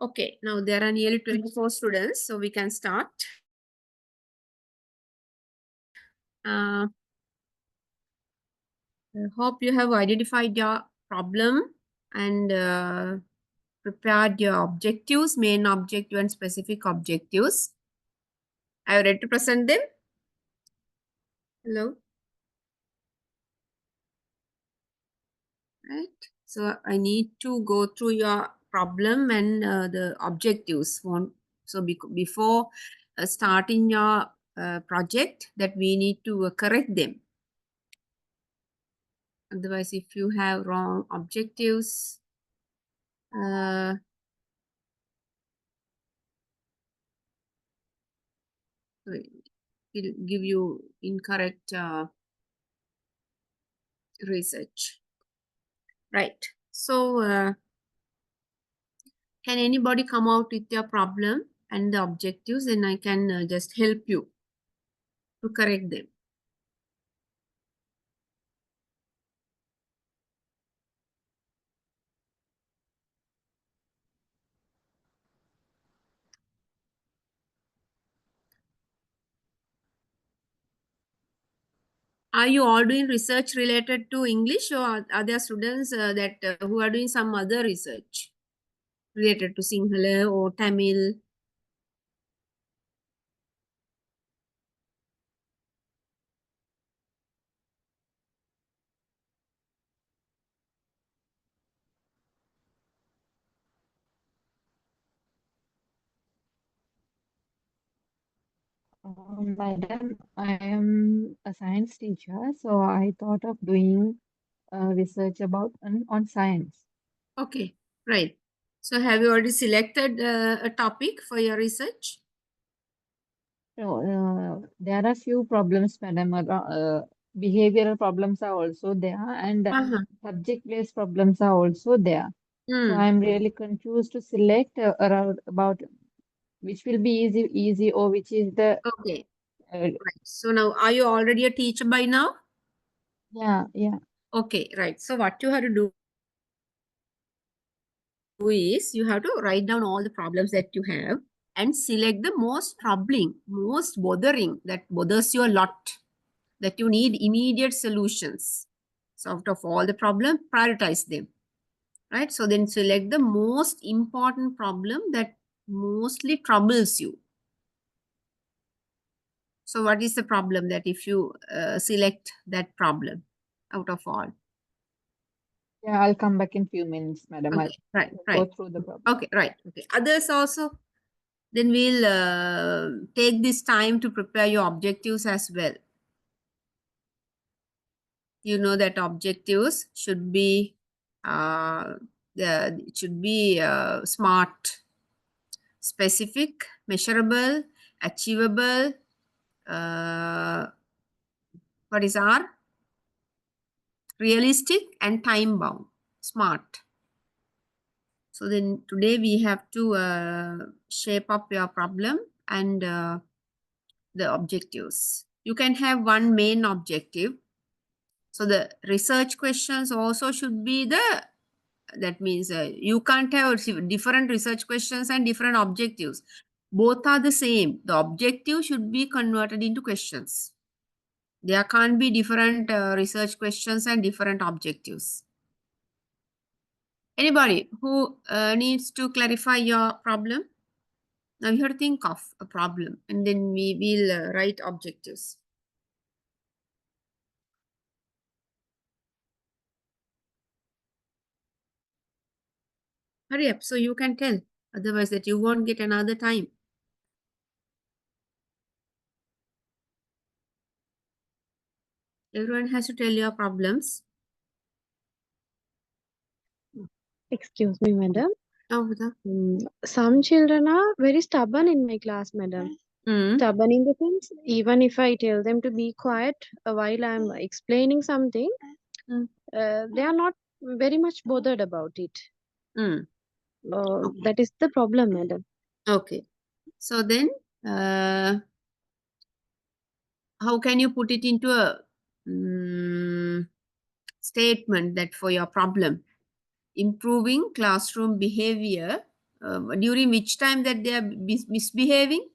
Okay, now there are nearly 24 students, so we can start. I hope you have identified your problem and prepared your objectives, main objective and specific objectives. Are you ready to present them? Hello? Right. So I need to go through your problem and the objectives. So before starting your project, that we need to correct them. Otherwise, if you have wrong objectives, uh, it will give you incorrect research. Right. So can anybody come out with your problem and the objectives, and I can just help you to correct them. Are you all doing research related to English, or are there students that who are doing some other research related to Sinhala or Tamil? Madam, I am a science teacher, so I thought of doing research about on science. Okay, right. So have you already selected a topic for your research? So there are few problems, madam. Behavioral problems are also there, and Uh-huh. subject-based problems are also there. So Hmm. I'm really confused to select around about which will be easy, or which is the Okay, uh, right. So now, are you already a teacher by now? yeah. Okay, right. So what you have to do is you have to write down all the problems that you have and select the most troubling, most bothering, that bothers you a lot, that you need immediate solutions. So out of all the problem, prioritize them, right? So then select the most important problem that mostly troubles you. So what is the problem that if you select that problem out of all? Yeah, I'll come back in few minutes, madam. I'll Okay, right, go right. through the problem. Okay, right. Okay. Others also, then we'll take this time to prepare your objectives as well. You know that objectives should be it should be smart, specific, measurable, achievable. Uh, what is R? Realistic and time bound. Smart. So then today we have to shape up your problem and the objectives. You can have one main objective. So the research questions also should be that means you can't have different research questions and different objectives. Both are the same. The objective should be converted into questions. There can't be different research questions and different objectives. Anybody who needs to clarify your problem? Now you have to think of a problem and then we will write objectives. Hurry up so you can tell. Otherwise that you won't get another time. Everyone has to tell your problems. Excuse me, madam. Oh, the Some children are very stubborn in my class, madam. Stubborn in the sense, even if I tell them to be quiet while I'm explaining something, they are not very much bothered about it. Okay. That is the problem, madam. Okay. So then, how can you put it into a statement that for your problem? Improving classroom behavior during which time that they are misbehaving?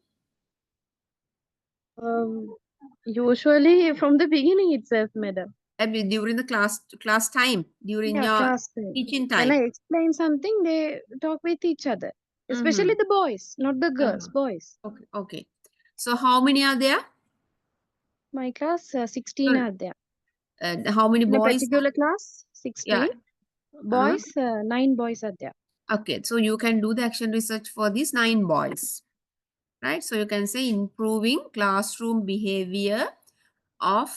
Usually from the beginning itself, madam. During the class time, during Yeah, your class time. teaching When I time. explain something, they talk with each other. Especially the boys, not the girls, boys. Okay, okay. So how many are there? My class, 16 Sorry. are there. How many In a boys? particular class, 16. Yeah. Boys, 9 boys are there. Okay, so you can do the action research for these 9 boys, right? So you can say improving classroom behavior of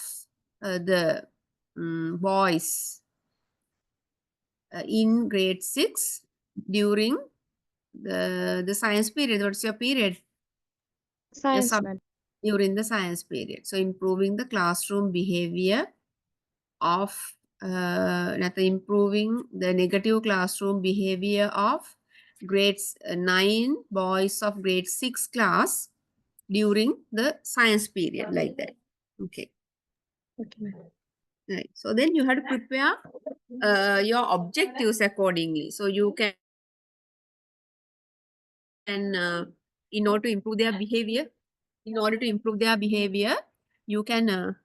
the boys in grade 6 during the science period. What's your period? Science, madam. During the science period. So improving the classroom behavior of improving the negative classroom behavior of grades 9 boys of grade 6 class during the science period, like that. Okay. Okay, madam. Right. So then you have to prepare your objectives accordingly. So you can in order to improve their behavior, you can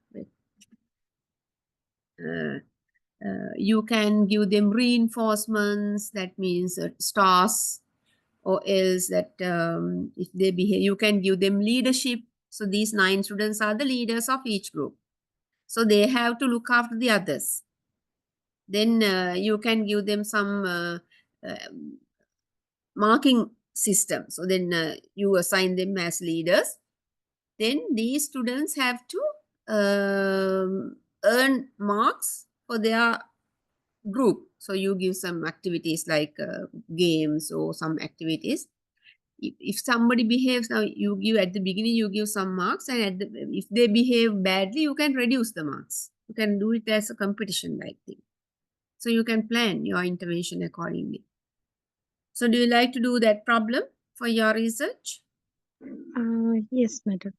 you can give them reinforcements. That means stars, or else that if they behave, you can give them leadership. So these 9 students are the leaders of each group. So they have to look after the others. Then you can give them some marking system. So then you assign them as leaders. Then these students have to earn marks for their group. So you give some activities like games or some activities. If somebody behaves, now you give at the beginning, you give some marks, and if they behave badly, you can reduce the marks. You can do it as a competition like thing. So you can plan your intervention accordingly. So do you like to do that problem for your research? Yes, madam.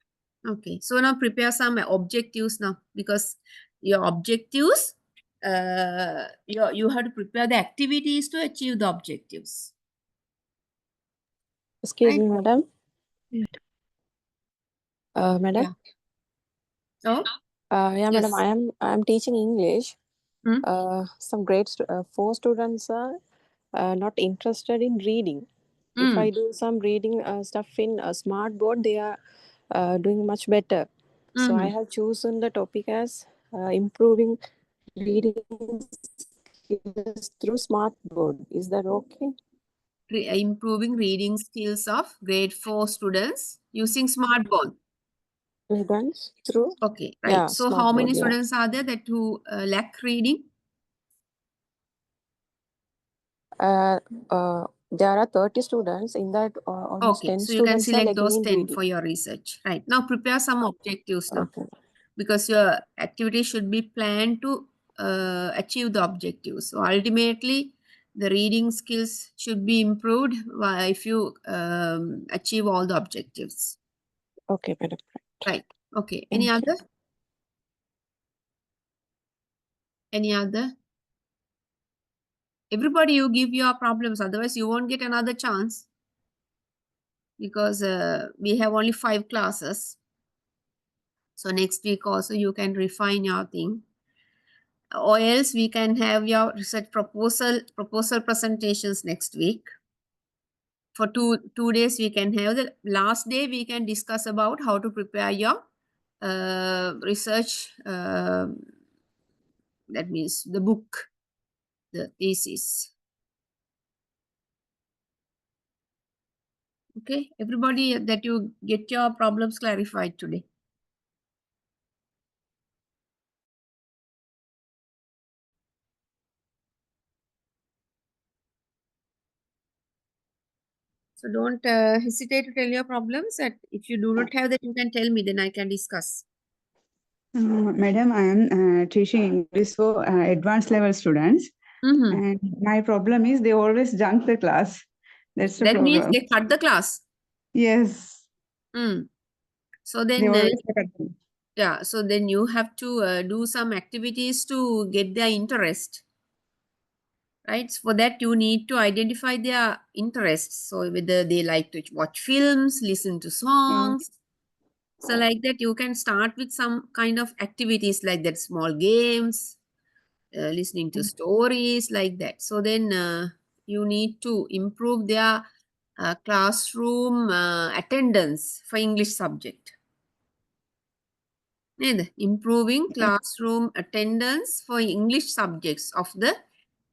Okay, so now prepare some objectives now, because your objectives, you have to prepare the activities to achieve the objectives. Excuse me, Right. madam. Yeah. Madam. Yeah. So, yeah, madam. yes. I am teaching English. Hmm? Some grade 4 students are not interested in reading. If I do some reading stuff in a smart board, they are doing much better. So I have chosen the topic as improving reading skills through smart board. Is that okay? Improving reading skills of grade 4 students using smart board. Students through. Okay, right. Yeah, so smart how many board, students are there that who lack reading? There are 30 students. In that, almost Okay, 10 so you can students are select lacking those in 10 reading. for your research. Right. Now prepare some objectives now. Okay. Because your activity should be planned to achieve the objectives. So ultimately, the reading skills should be improved if you achieve all the objectives. Okay, madam. Right. Okay. Thank Any you. other? Any other? Everybody, you give your problems. Otherwise, you won't get another chance. Because we have only 5 classes. So next week also you can refine your thing. Or else we can have your research proposal presentations next week. For two days we can have. The last day we can discuss about how to prepare your research, that means the book, the thesis. Okay, everybody, that you get your problems clarified today. So don't hesitate to tell your problems. That if you do not have that, you can tell me, then I can discuss. Madam, I am teaching English for advanced level students. And my problem is they always junk the class. That's the That problem. means they cut the class. Yes. So They then, always cut them. yeah, so then you have to do some activities to get their interest. right? For that, you need to identify their interests. So whether they like to watch films, listen to songs. So like that, you can start with some kind of activities like that, small games, listening to stories like that. So then you need to improve their classroom attendance for English subject. Improving classroom attendance for English subjects of the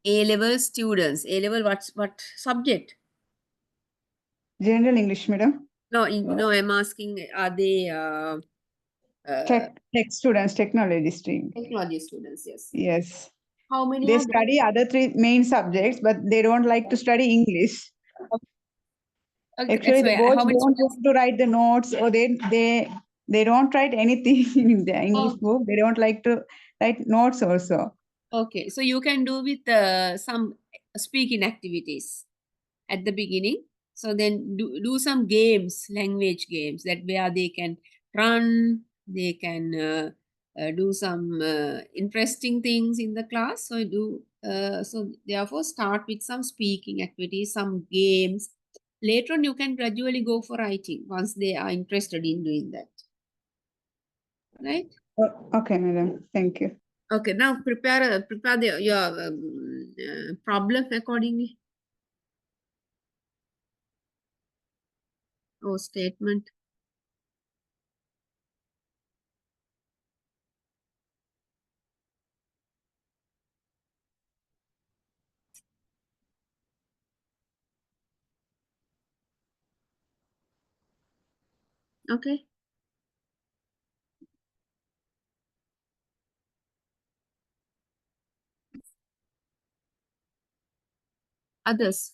A-level students. A-level what subject? General English, madam. No, I'm asking, are they Tech students, technology stream. technology students? Yes. Yes. How many They are there? study other 3 main subjects, but they don't like to study English. Okay, Actually, that's they why. both How many don't students? want to write the notes, or they don't write anything in the English book. They don't like to write notes also. Okay, so you can do with some speaking activities at the beginning. So then do some games, language games, that where they can run, they can do some interesting things in the class. So so therefore start with some speaking activities, some games. Later on, you can gradually go for writing once they are interested in doing that. Right? Okay, madam. Thank you. Okay, now prepare your problem accordingly. Oh, statement. Okay. Others.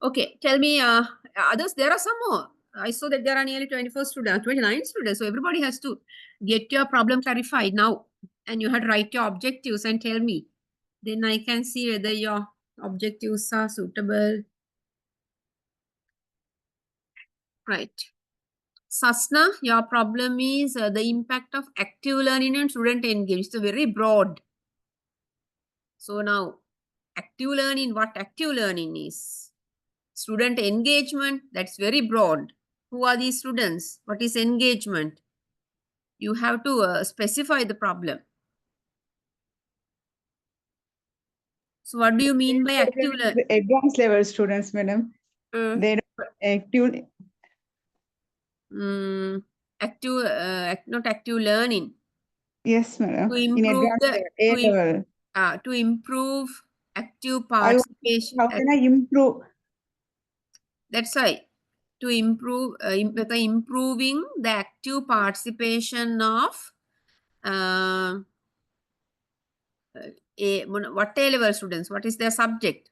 Okay, tell me, others, there are some more. I saw that there are nearly 24 students, 29 students. So everybody has to get your problem clarified now. And you had to write your objectives and tell me. Then I can see whether your objectives are suitable. Right. Sasna, your problem is the impact of active learning and student engagement. It's very broad. So now, active learning, what active learning is? Student engagement, that's very broad. Who are these students? What is engagement? You have to specify the problem. So what do you mean by active learning? The advanced level students, madam. They don't active. Not active learning. Yes, madam. To In improve advanced level, A level. to improve active participation. How can I improve? That's why, to improve, improving the active participation of what A-level students? What is their subject?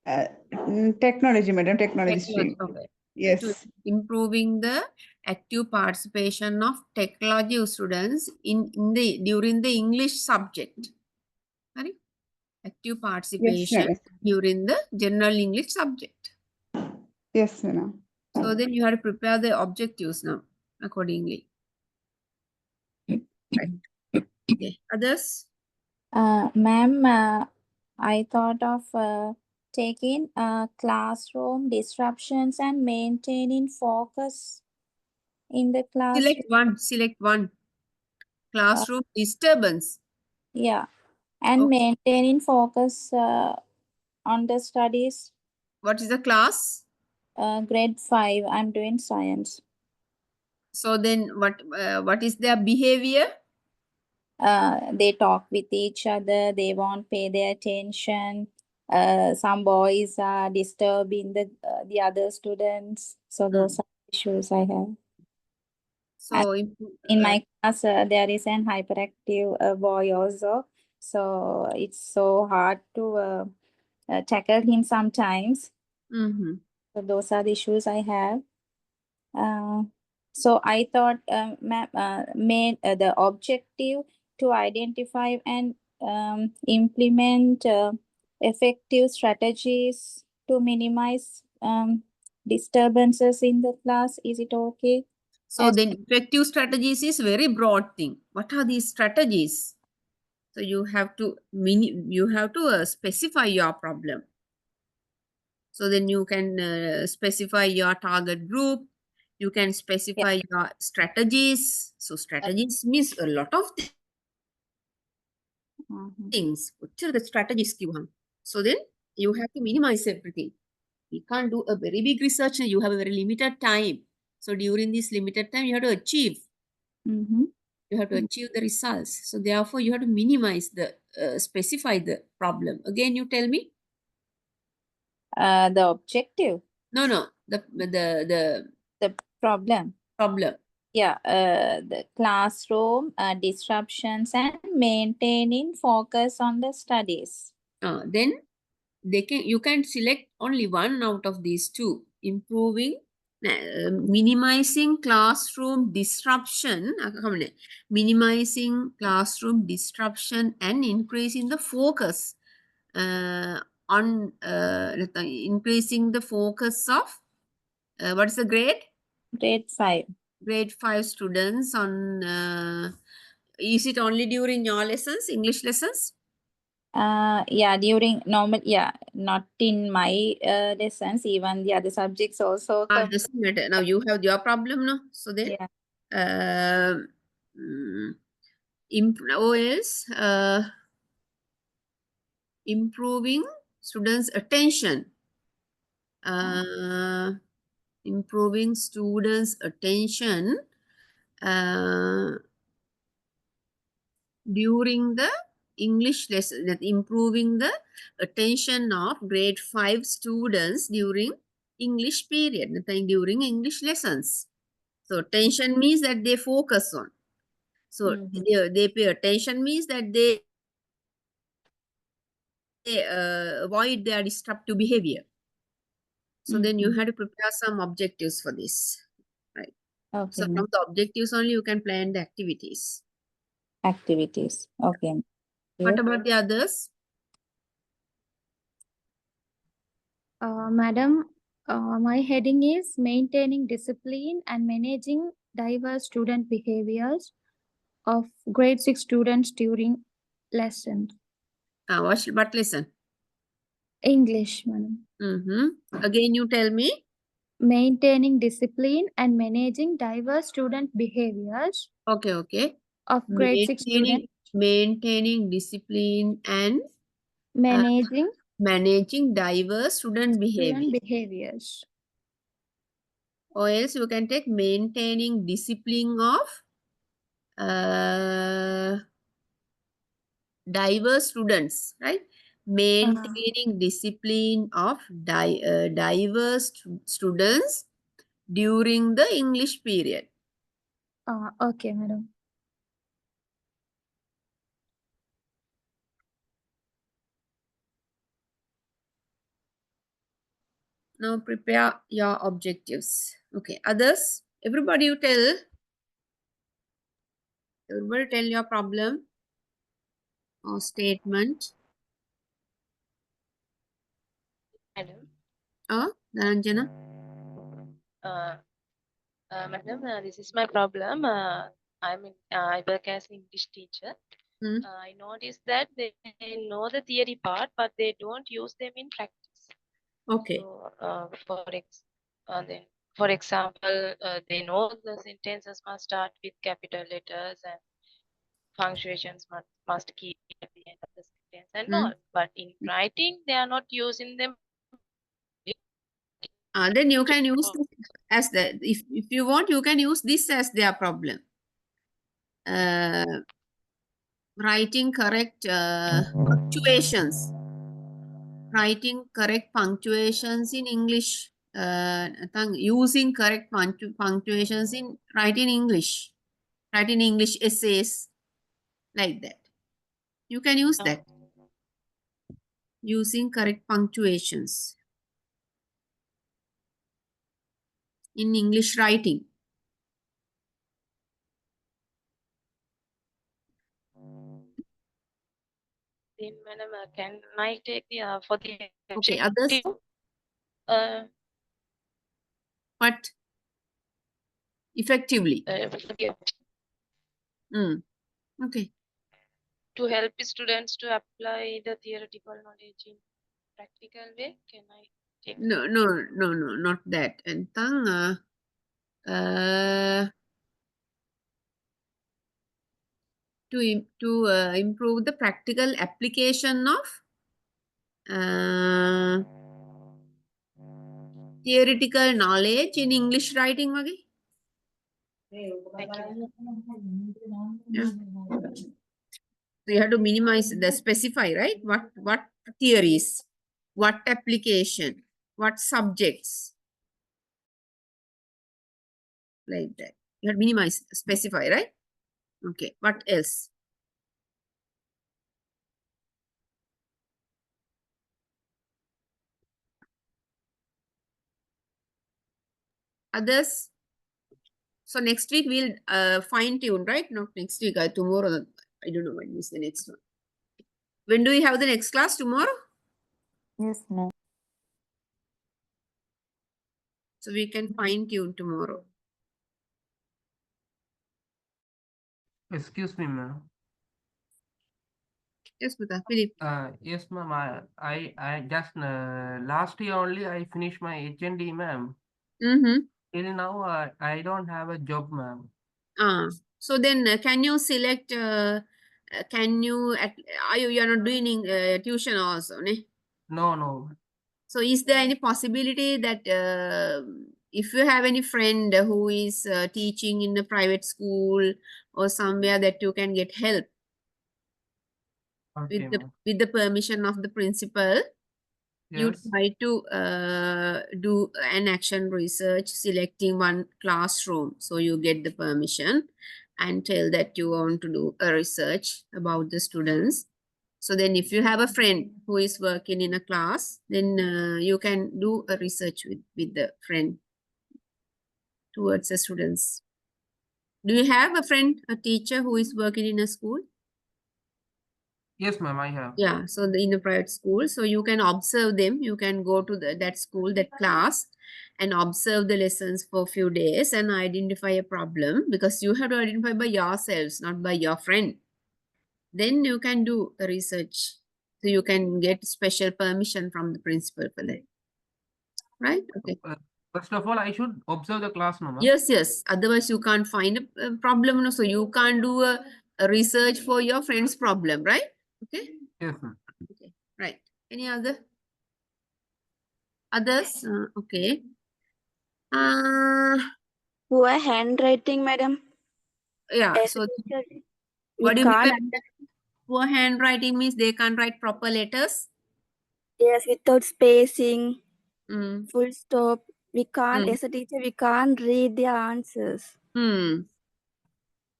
Technology, madam. Technology stream. Okay. Yes. To improving the active participation of technology students during the English subject. Right? Active participation during the general English subject. Yes, madam. So then you have to prepare the objectives now accordingly. Right. Okay. Others? Ma'am, I thought of taking classroom disruptions and maintaining focus in the classroom. Select one. Classroom disturbance. Yeah, and maintaining focus on the studies. What is the class? Grade 5. I'm doing science. So then what is their behavior? They talk with each other. They won't pay their attention. Some boys are disturbing the other students. So those are issues I have. So in my class, there is an hyperactive boy also. So it's so hard to tackle him sometimes. So those are the issues I have. So I thought made the objective to identify and implement effective strategies to minimize disturbances in the class? Is it okay? So then effective strategies is very broad thing. What are these strategies? So you have to specify your problem. So then you can specify your target group. You can specify your strategies. So strategies means a lot of things. The strategies. So then you have to minimize everything. We can't do a very big research. You have a very limited time. So during this limited time, you have to achieve. You have to achieve the results. So therefore, you have to minimize specify the problem. Again, you tell me. The objective. No. The problem. Yeah, the classroom disruptions and maintaining focus on the studies. Then you can select only one out of these two. Minimizing classroom disruption, and increasing the focus on increasing the focus of what is the grade? Grade 5. Grade 5 students on. Is it only during your lessons, English lessons? Yeah, during normal, not in my lessons, even the other subjects also. Doesn't matter. Now you have your problem, no? So then, improving students' attention. Improving students' attention during the English lesson, that improving the attention of grade 5 students during English period, during English lessons. So attention means that they focus on. So they pay attention means that they avoid their disruptive behavior. So then you have to prepare some objectives for this, right? Okay. So from the objectives only you can plan the activities. Okay. What about the others? Madam, my heading is maintaining discipline and managing diverse student behaviors of grade 6 students during lessons. What lesson? English, madam. Again, you tell me. Maintaining discipline and managing diverse student behaviors. Okay. Of grade 6 students. Maintaining discipline and managing diverse student behaviors. Or else you can take maintaining discipline of diverse students, right? Maintaining discipline of diverse students during the English period. Okay, madam. Now prepare your objectives. Okay, others, everybody tell your problem or statement. Madam. Dharanjana. Madam, this is my problem. I work as an English teacher. I noticed that they know the theory part, but they don't use them in practice. Okay. So, for example, they know the sentences must start with capital letters and punctuations must keep at the end of the sentence and all. But in writing, they are not using them. Then you can use this as if you want, you can use this as their problem. Writing correct punctuations. Writing correct punctuations in English. Using correct punctuations in writing English. Writing English essays. Like that. You can use that. Using correct punctuations in English writing. Then, madam, can I take the for the okay, others? What? Effectively. Okay. To help students to apply the theoretical knowledge in practical way. Can I take? No, not that. And to improve the practical application of theoretical knowledge in English writing wage. Thank you. Yeah. So you have to minimize the specify, right? What theories, what application, what subjects, like that. You have to minimize, specify, right? Okay. What else? Others? So next week we'll fine tune, right? Not next week, tomorrow. I don't know when is the next one. When do we have the next class? Tomorrow? Yes, ma'am. So we can fine tune tomorrow. Excuse me, ma'am. Yes, Buddha. Philip. Yes, ma'am. I just last year only I finished my HND, ma'am. Till now, I don't have a job, ma'am. So then can you select, can you, are you are not doing tuition also? Ne? No. So is there any possibility that if you have any friend who is teaching in a private school or somewhere that you can get help Okay, with the permission of the principal? You yes. try to do an action research selecting one classroom. So you get the permission and tell that you want to do a research about the students. So then if you have a friend who is working in a class, then you can do a research with the friend towards the students. Do you have a friend, a teacher who is working in a school? Yes, ma'am, I have. Yeah, so in a private school, so you can observe them. You can go to that school, that class, and observe the lessons for a few days and identify a problem, because you have to identify by yourselves, not by your friend. Then you can do a research. So you can get special permission from the principal for that. Right? Okay. First of all, I should observe the class, no, ma'am? Yes. Otherwise, you can't find a problem. No? So you can't do a research for your friend's problem, right? Okay. Yes, ma'am. Okay. Right. Any other? Others? Okay. Poor handwriting, madam. Yeah. As So a teacher, what do we you mean can't by understand. poor handwriting? Means they can't write proper letters? Yes, without spacing, Mm. full stop. We can't, as a teacher, we can't read their answers.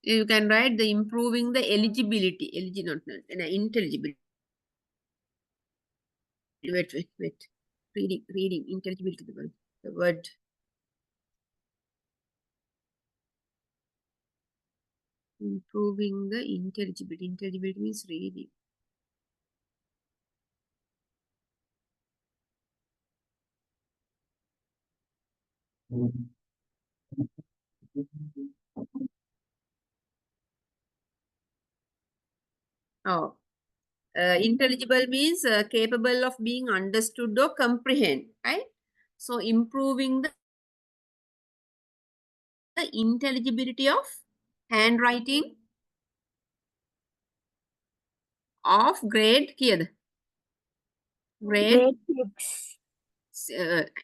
You can write the improving the eligibility. Intelligibility. Wait. Reading. Intelligibility. The word. Improving the intelligibility. Intelligibility means reading. Oh. Intelligible means capable of being understood or comprehend, right? So improving the intelligibility of handwriting of grade Grade 6.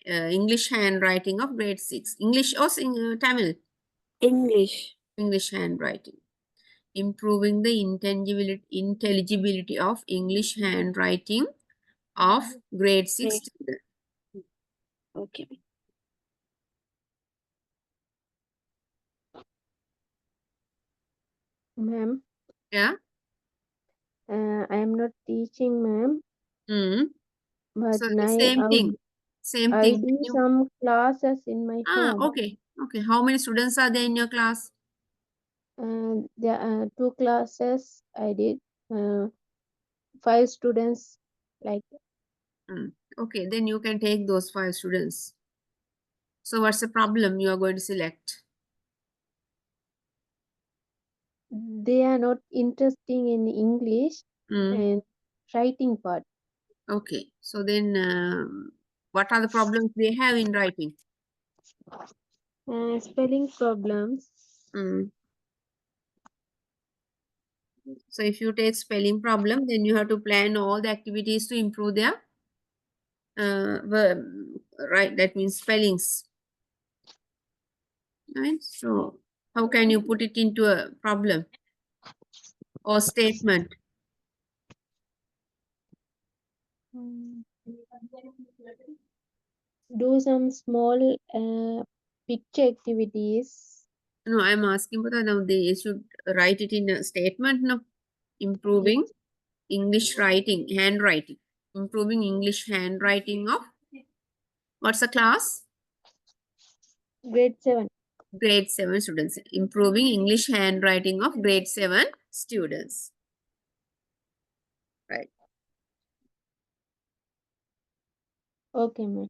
English handwriting of grade 6. English or Tamil? English handwriting. Improving the intelligibility of English handwriting of grade 6 student. Okay. Ma'am. Yeah. I am not teaching, ma'am. But So now same thing. I do some classes in my home. Okay. How many students are there in your class? There are 2 classes I did. 5 students like that. Okay, then you can take those 5 students. So what's the problem you are going to select? They are not interested in English and writing part. Okay, so then what are the problems they have in writing? Spelling problems. So if you take spelling problem, then you have to plan all the activities to improve their right, that means spellings. Right, so how can you put it into a problem or statement? Do some small picture activities. No, I'm asking for now they should write it in a statement. No, improving English writing, handwriting, improving English handwriting of what's the class? Grade 7. Grade 7 students, improving English handwriting of grade 7 students. Right. Okay, ma'am.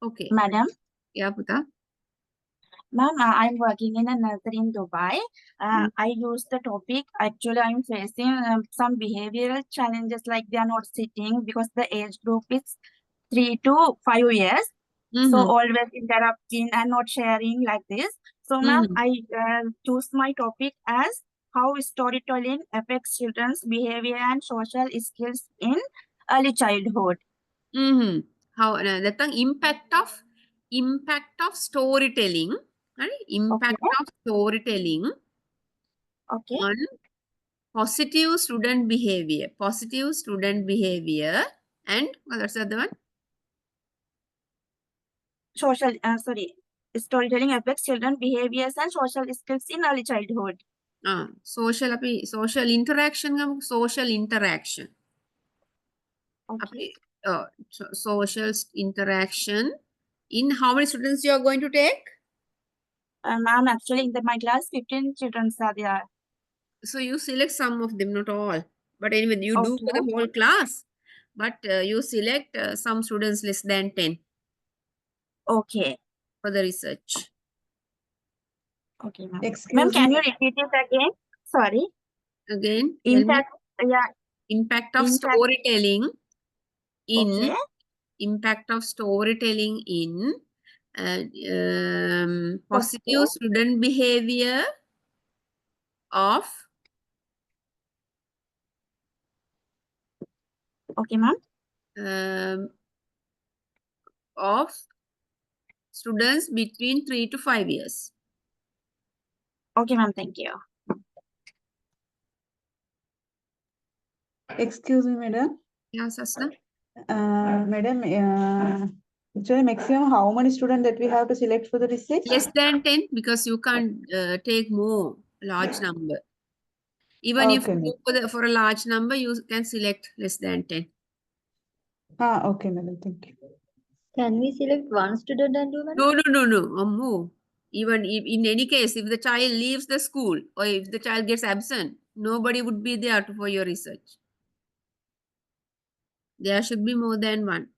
Okay. Madam? Yeah, Puta. Ma'am, I'm working in a nursery in Dubai. I use the topic. Actually, I'm facing some behavioral challenges, like they are not sitting because the age group is 3 to 5 years. So always interrupting and not sharing like this. So, ma'am, I choose my topic as how storytelling affects children's behavior and social skills in early childhood. How the impact of storytelling, right? Impact of storytelling on positive student behavior, and what's the other one? Storytelling affects children's behaviors and social skills in early childhood. Social interaction, social interaction. Okay. Social interaction. In how many students you are going to take? Ma'am, actually in my class, 15 children are there. So you select some of them, not all. But anyway, you do for the whole class. But you select some students less than 10. Okay. For the research. Okay, ma'am. Excuse Ma'am, can me. you repeat it again? Sorry. Again. Impact of storytelling in impact of storytelling in positive student behavior of ma'am. Of students between 3 to 5 years. Okay, ma'am. Thank you. Excuse me, madam. Yeah, Sasna. Madam, actually maximum how many students that we have to select for the research? Less than 10 because you can't take more large number. Even if you go for a large number, you can select less than 10. Okay, madam. Thank you. Can we select one student and do madam? No. Even if, in any case, if the child leaves the school or if the child gets absent, nobody would be there for your research. There should be more than one.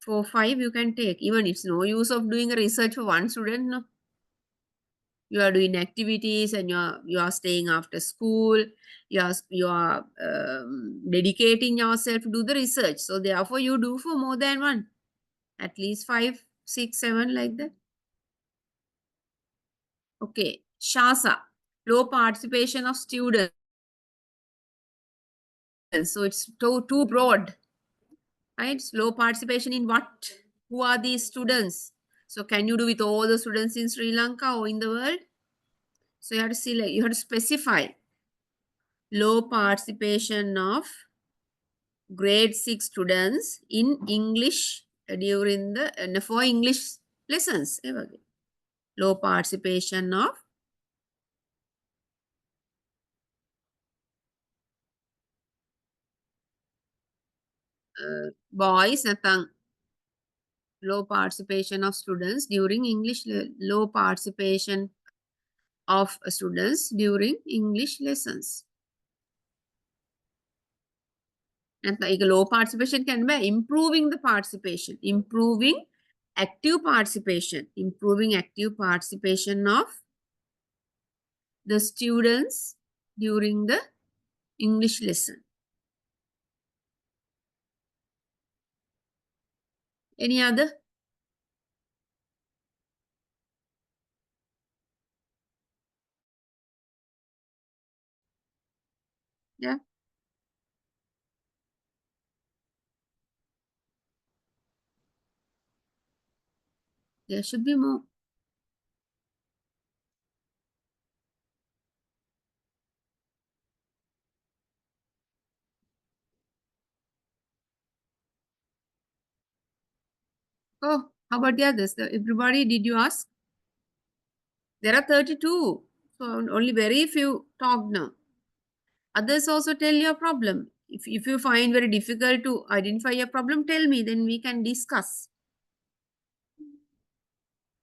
For 5, you can take. Even it's no use of doing a research for one student. No. You are doing activities and you are staying after school. You are dedicating yourself to do the research. So therefore, you do for more than one. At least 5, 6, 7 like that. Okay. Shasa. Low participation of students. So it's too broad. Right? Low participation in what? Who are these students? So can you do with all the students in Sri Lanka or in the world? So you have to select, you have to specify low participation of grade 6 students in English during the for English lessons. Low participation of boys natang low participation of students during English low participation of students during English lessons. low participation can be improving the participation, improving active participation of the students during the English lesson. Any other? Yeah. There should be more. Oh, how about the others? Everybody, did you ask? There are 32. So only very few talked now. Others also tell your problem. If you find very difficult to identify your problem, tell me, then we can discuss.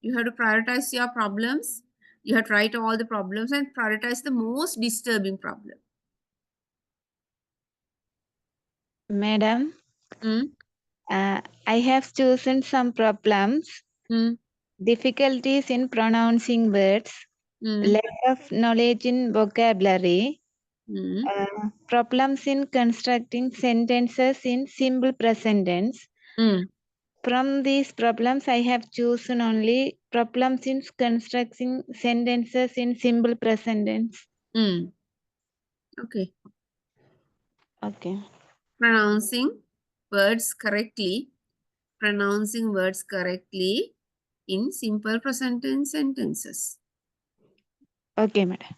You have to prioritize your problems. You have to write all the problems and prioritize the most disturbing problem. Madam, I have chosen some problems. Difficulties in pronouncing words, lack of knowledge in vocabulary, problems in constructing sentences in simple present tense. From these problems, I have chosen only problems in constructing sentences in simple present tense. Okay. Okay. Pronouncing words correctly in simple present tense sentences. Okay, madam.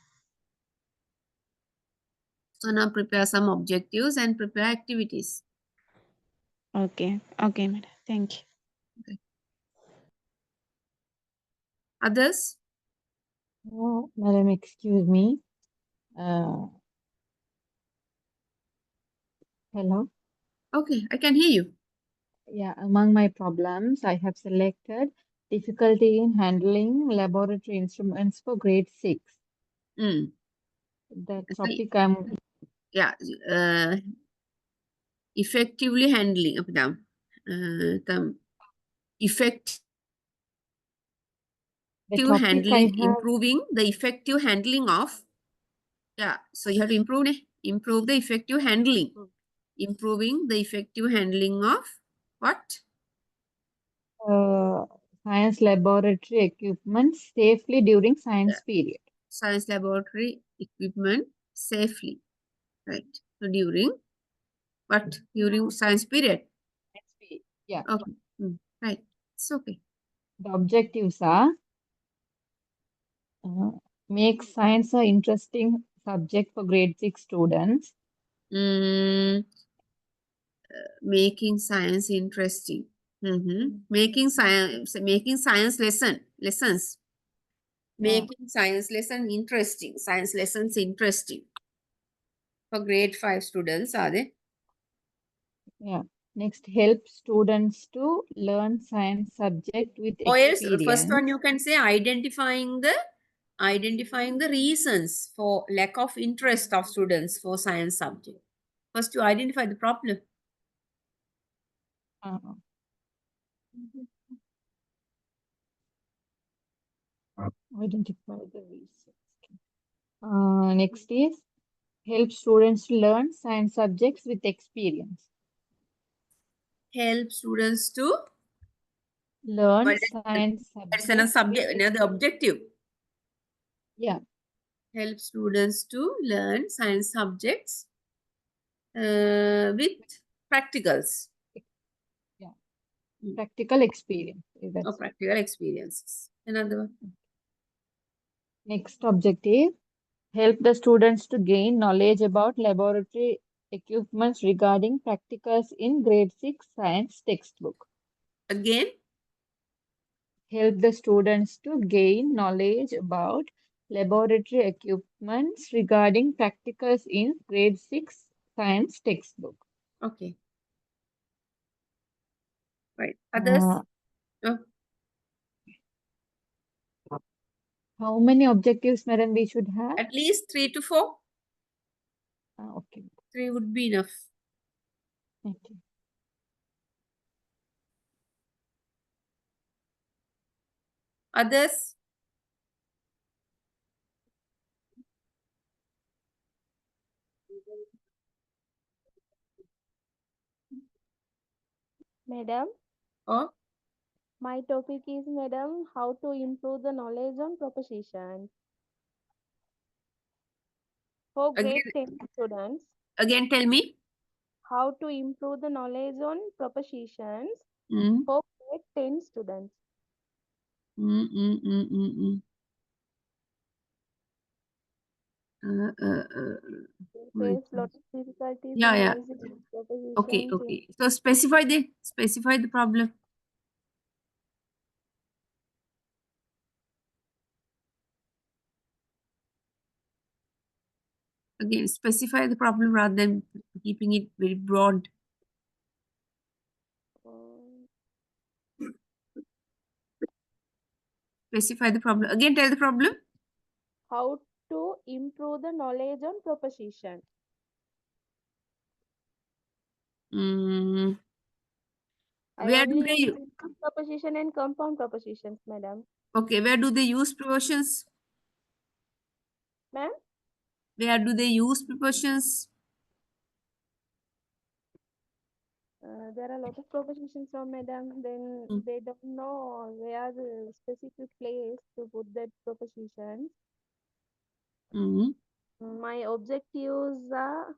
So now prepare some objectives and prepare activities. Okay. Okay, madam. Thank you. Okay. Others? Oh, madam, excuse me. Hello. Okay, I can hear you. Yeah, among my problems, I have selected difficulty in handling laboratory instruments for grade 6. That topic effectively handling improving the effective handling of so you have to improve the effective handling. Improving the effective handling of what? Science laboratory equipment safely during science period. Science laboratory equipment safely, right? So during what? During science period. Yeah. Okay. Right. It's okay. The objectives are make science an interesting subject for grade 6 students. Making science interesting. Making science lessons. Making science lesson interesting. Science lessons interesting. For grade 5 students, are they? Yeah. Next, help students to learn science subject with experience. Yes, first one you can say identifying the reasons for lack of interest of students for science subject. First, to identify the problem. Identify the reasons. Next is help students to learn science subjects with experience. Help students to learn science subject. Another objective. Yeah. Help students to learn science subjects with practicals. Yeah. Practical experience. Practical experiences. Another one. Next objective, help the students to gain knowledge about laboratory equipments regarding practicals in grade 6 science textbook. Again? Help the students to gain knowledge about laboratory equipments regarding practicals in grade 6 science textbook. Okay. Right. Others? How many objectives, madam, we should have? At least 3 to 4. Okay. 3 would be enough. Okay. Others? Madam, Oh, my topic is, Madam, how to improve the knowledge on propositions for grade again, 10 students. again tell me. How to improve the knowledge on propositions Mm. for grade 10 students. Mm, mm, mm, mm, mm. They face lot of difficulties Yeah, in yeah. using Okay, propositions. okay. So specify the problem. Again, specify the problem rather than keeping it very broad. Specify the problem. Again, tell the problem. How to improve the knowledge on proposition. Mm. I Where do only they use use? simple proposition and compound propositions, madam. Okay, where do they use prepositions? Ma'am? Where do they use prepositions? There are a lot of propositions from madam. Then they don't know where the specific place to put that proposition. My objectives are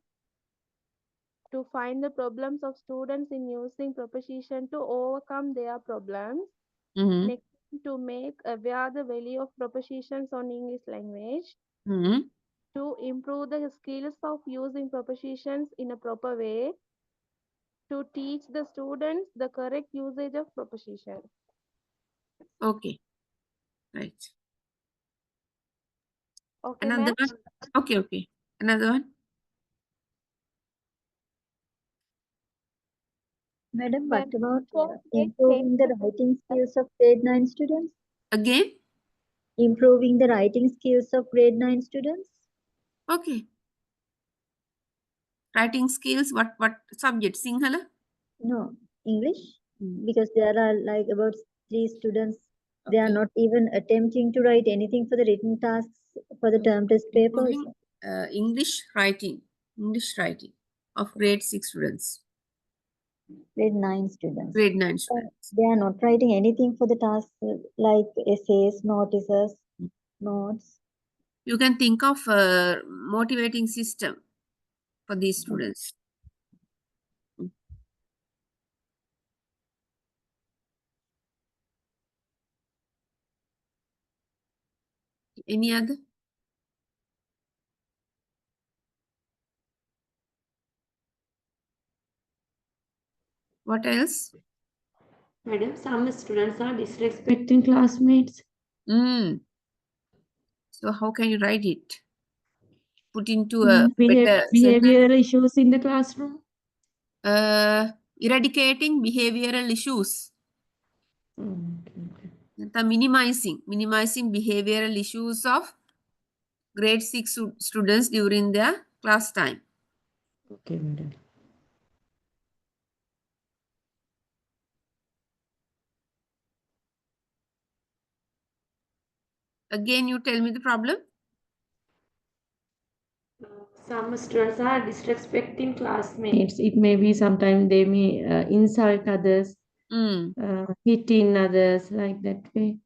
to find the problems of students in using proposition to overcome their problems. Next, to make aware the value of propositions on English language. To improve the skills of using propositions in a proper way. To teach the students the correct usage of proposition. Okay, right. Okay, Another ma'am. one. Okay, okay. Another one. Madam, what about for grade improving 10 the writing skills of grade 9 students? Again? Improving the writing skills of grade 9 students? Okay. Writing skills, what subject? Sinhala? No, English. Because there are like about 3 students. They are not even attempting to write anything for the written tasks for the term test papers. Improving English writing of grade 6 students. Grade 9 students. Grade 9 students. They are not writing anything for the tasks like essays, notices, notes. You can think of a motivating system for these students. Any other? What else? Madam, some students are disrespecting classmates. So how can you write it? Put into a better Behavioral issues in the classroom. Eradicating behavioral issues. Minimizing behavioral issues of grade 6 students during their class time. Okay, madam. Again, you tell me the problem. Some students are disrespecting classmates. It may be sometimes they may insult others, hitting others like that way.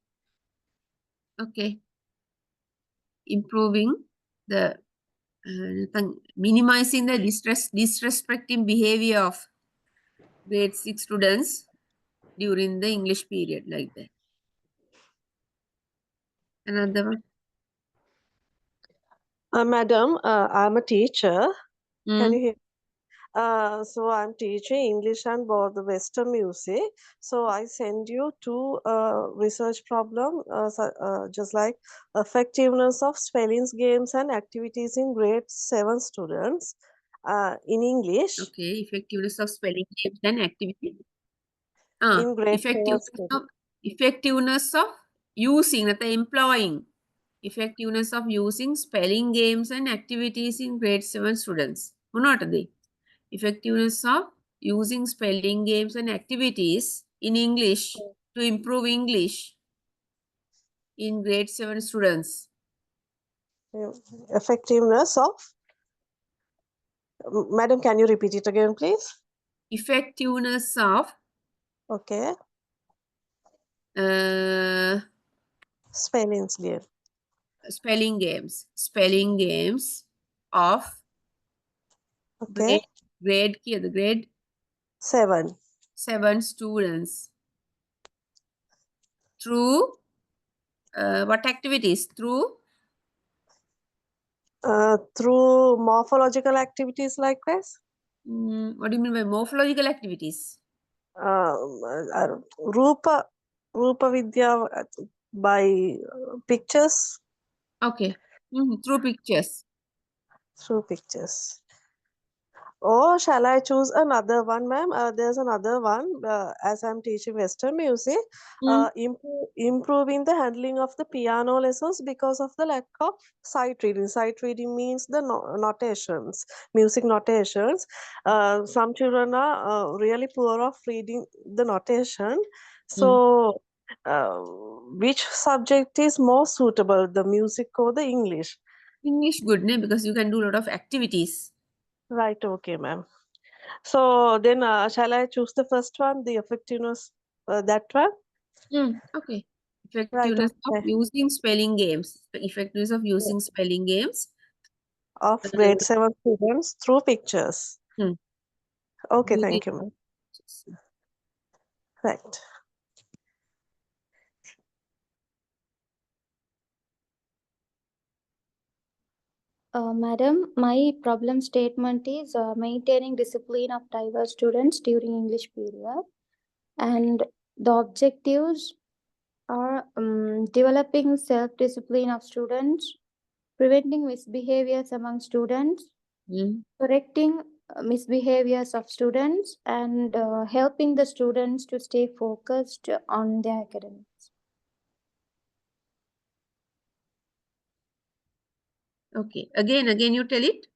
Okay. Improving the minimizing the disrespecting behavior of grade 6 students during the English period, like that. Another one. Madam, I'm a teacher. Can you hear? So I'm teaching English and both the Western music. So I send you 2 research problem, just like effectiveness of spellings, games, and activities in grade 7 students in English. Okay, effectiveness of spelling games and activity. In grade 7 effectiveness of using, not employing. Effectiveness of using spelling games and activities in grade 7 students. Effectiveness of using spelling games and activities in English to improve English in grade 7 students. Effectiveness of, madam, can you repeat it again, please? Effectiveness of Okay. Spelling games of okay. grade 7 students through what activities? Through morphological activities like this. What do you mean by morphological activities? Rupa Vidya by pictures. Okay. Through pictures. Through pictures. Or shall I choose another one, ma'am? There's another one, as I'm teaching Western music, improving the handling of the piano lessons because of the lack of sight reading. Sight reading means the notations, music notations. Some children are really poor of reading the notation. So, which subject is more suitable, the music or the English? English good, ne? Because you can do a lot of activities. Right, okay, ma'am. So then, shall I choose the first one, the effectiveness, that one? Okay. Effectiveness of using spelling games. Effectiveness of using spelling games. Of grade 7 students through pictures. Okay, thank you, ma'am. Right. Madam, my problem statement is maintaining discipline of diverse students during English period. And the objectives are developing self-discipline of students, preventing misbehaviors among students, correcting misbehaviors of students, and helping the students to stay focused on their academics. Okay. Again, you tell it.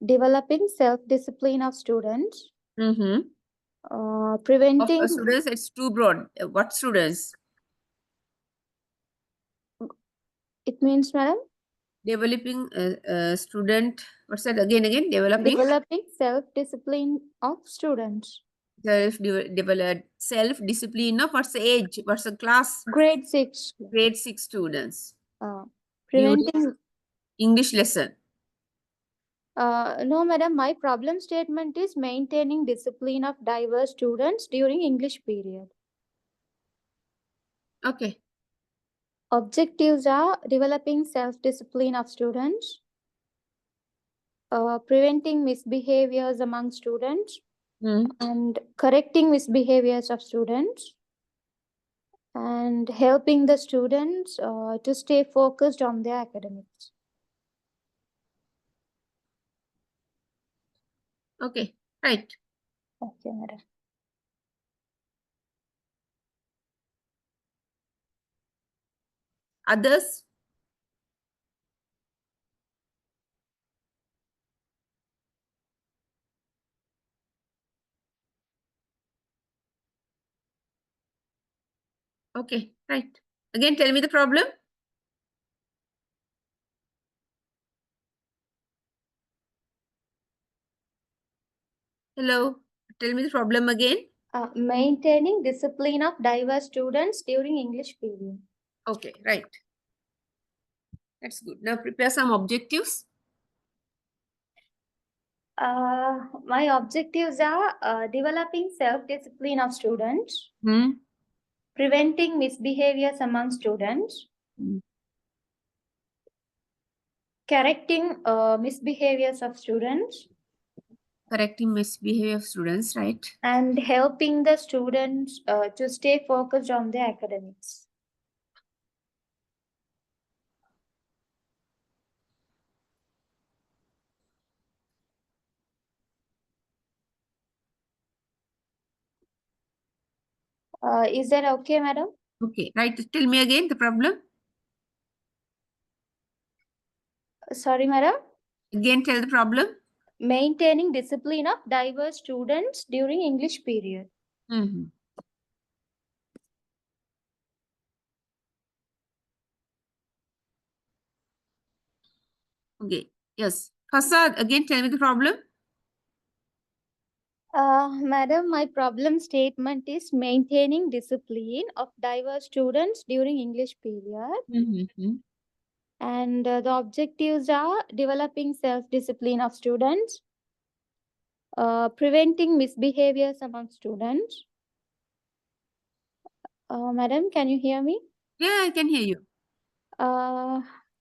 Developing self-discipline of students. Preventing... Of students, it's too broad. What students? It means, madam? Developing student, what's that again? Developing self-discipline of students. Self-discipline of what's the age? What's the class? Grade 6. Grade 6 students. Preventing English lesson. No, madam, my problem statement is maintaining discipline of diverse students during English period. Okay. Objectives are developing self-discipline of students, preventing misbehaviors among students, and correcting misbehaviors of students, and helping the students to stay focused on their academics. Okay, right. Okay, madam. Others? Okay, right. Again, tell me the problem. Hello, tell me the problem again. Maintaining discipline of diverse students during English period. Okay, right. That's good. Now prepare some objectives. My objectives are developing self-discipline of students, preventing misbehaviors among students, correcting misbehaviors of students, correcting misbehavior of students, right? And helping the students to stay focused on their academics. Is that okay, madam? Okay, right. Tell me again the problem. Sorry, madam? Again, tell the problem. maintaining discipline of diverse students during English period. Okay. Yes. Fasad, again, tell me the problem. Madam, my problem statement is maintaining discipline of diverse students during English period. And the objectives are developing self-discipline of students, preventing misbehaviors among students. Madam, can you hear me? Yeah, I can hear you.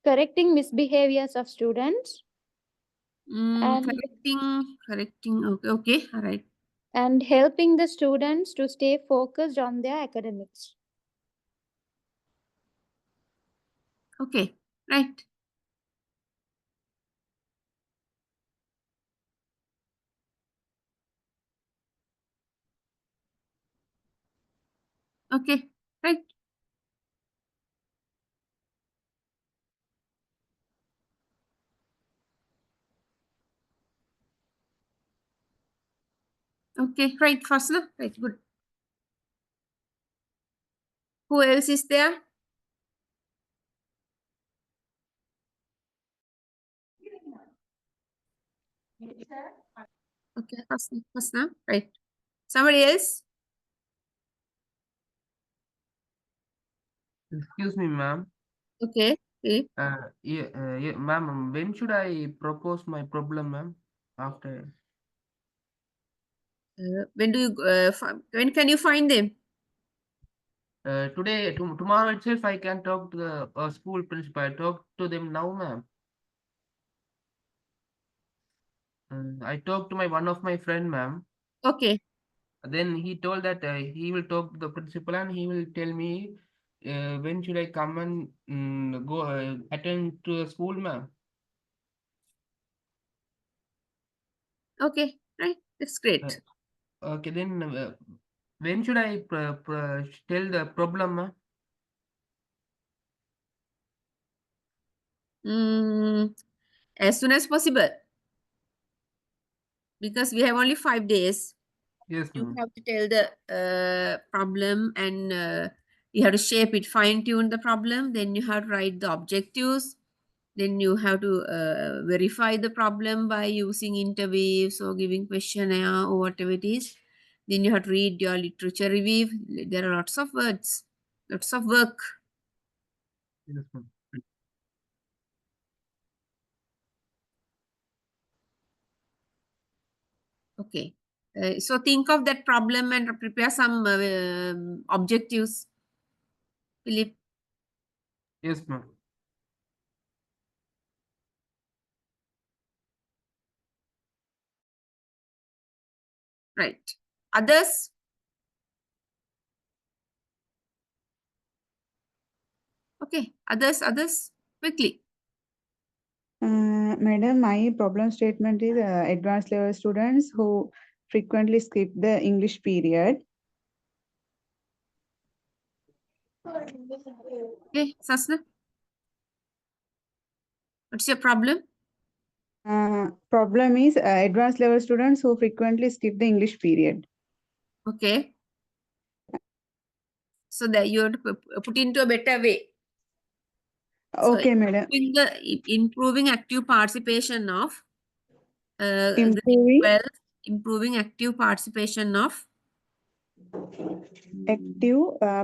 Correcting misbehaviors of students. And Correcting. Okay. All right. And helping the students to stay focused on their academics. Okay. Right. Okay. Right. Okay. Right. Fasna. Right. Good. Who else is there? Okay. Fasna. Right. Somebody else? Excuse me, ma'am. Okay. Okay. Yeah, ma'am. When should I propose my problem, ma'am? After. When do you? When can you find them? Today, tomorrow itself, I can talk to the school principal. I talk to them now, ma'am. I talked to one of my friend, ma'am. Okay. Then he told that he will talk to the principal and he will tell me when should I come and go attend to the school, ma'am. Okay. Right. That's great. Okay, then when should I tell the problem, ma'am? As soon as possible. Because we have only 5 days. Yes, You ma'am. have to tell the problem and you have to shape it, fine tune the problem. Then you have to write the objectives. Then you have to verify the problem by using interviews or giving questionnaire or whatever it is. Then you have to read your literature review. There are lots of words, lots of work. Yes, ma'am. Okay. So think of that problem and prepare some objectives. Philip. Yes, ma'am. Right. Others? Okay. Others, quickly. Madam, my problem statement is advanced level students who frequently skip the English period. Okay, Sasna. What's your problem? Problem is advanced level students who frequently skip the English period. Okay. So that you have to put into a better way. Okay, so madam. Improving active participation of improving active participation of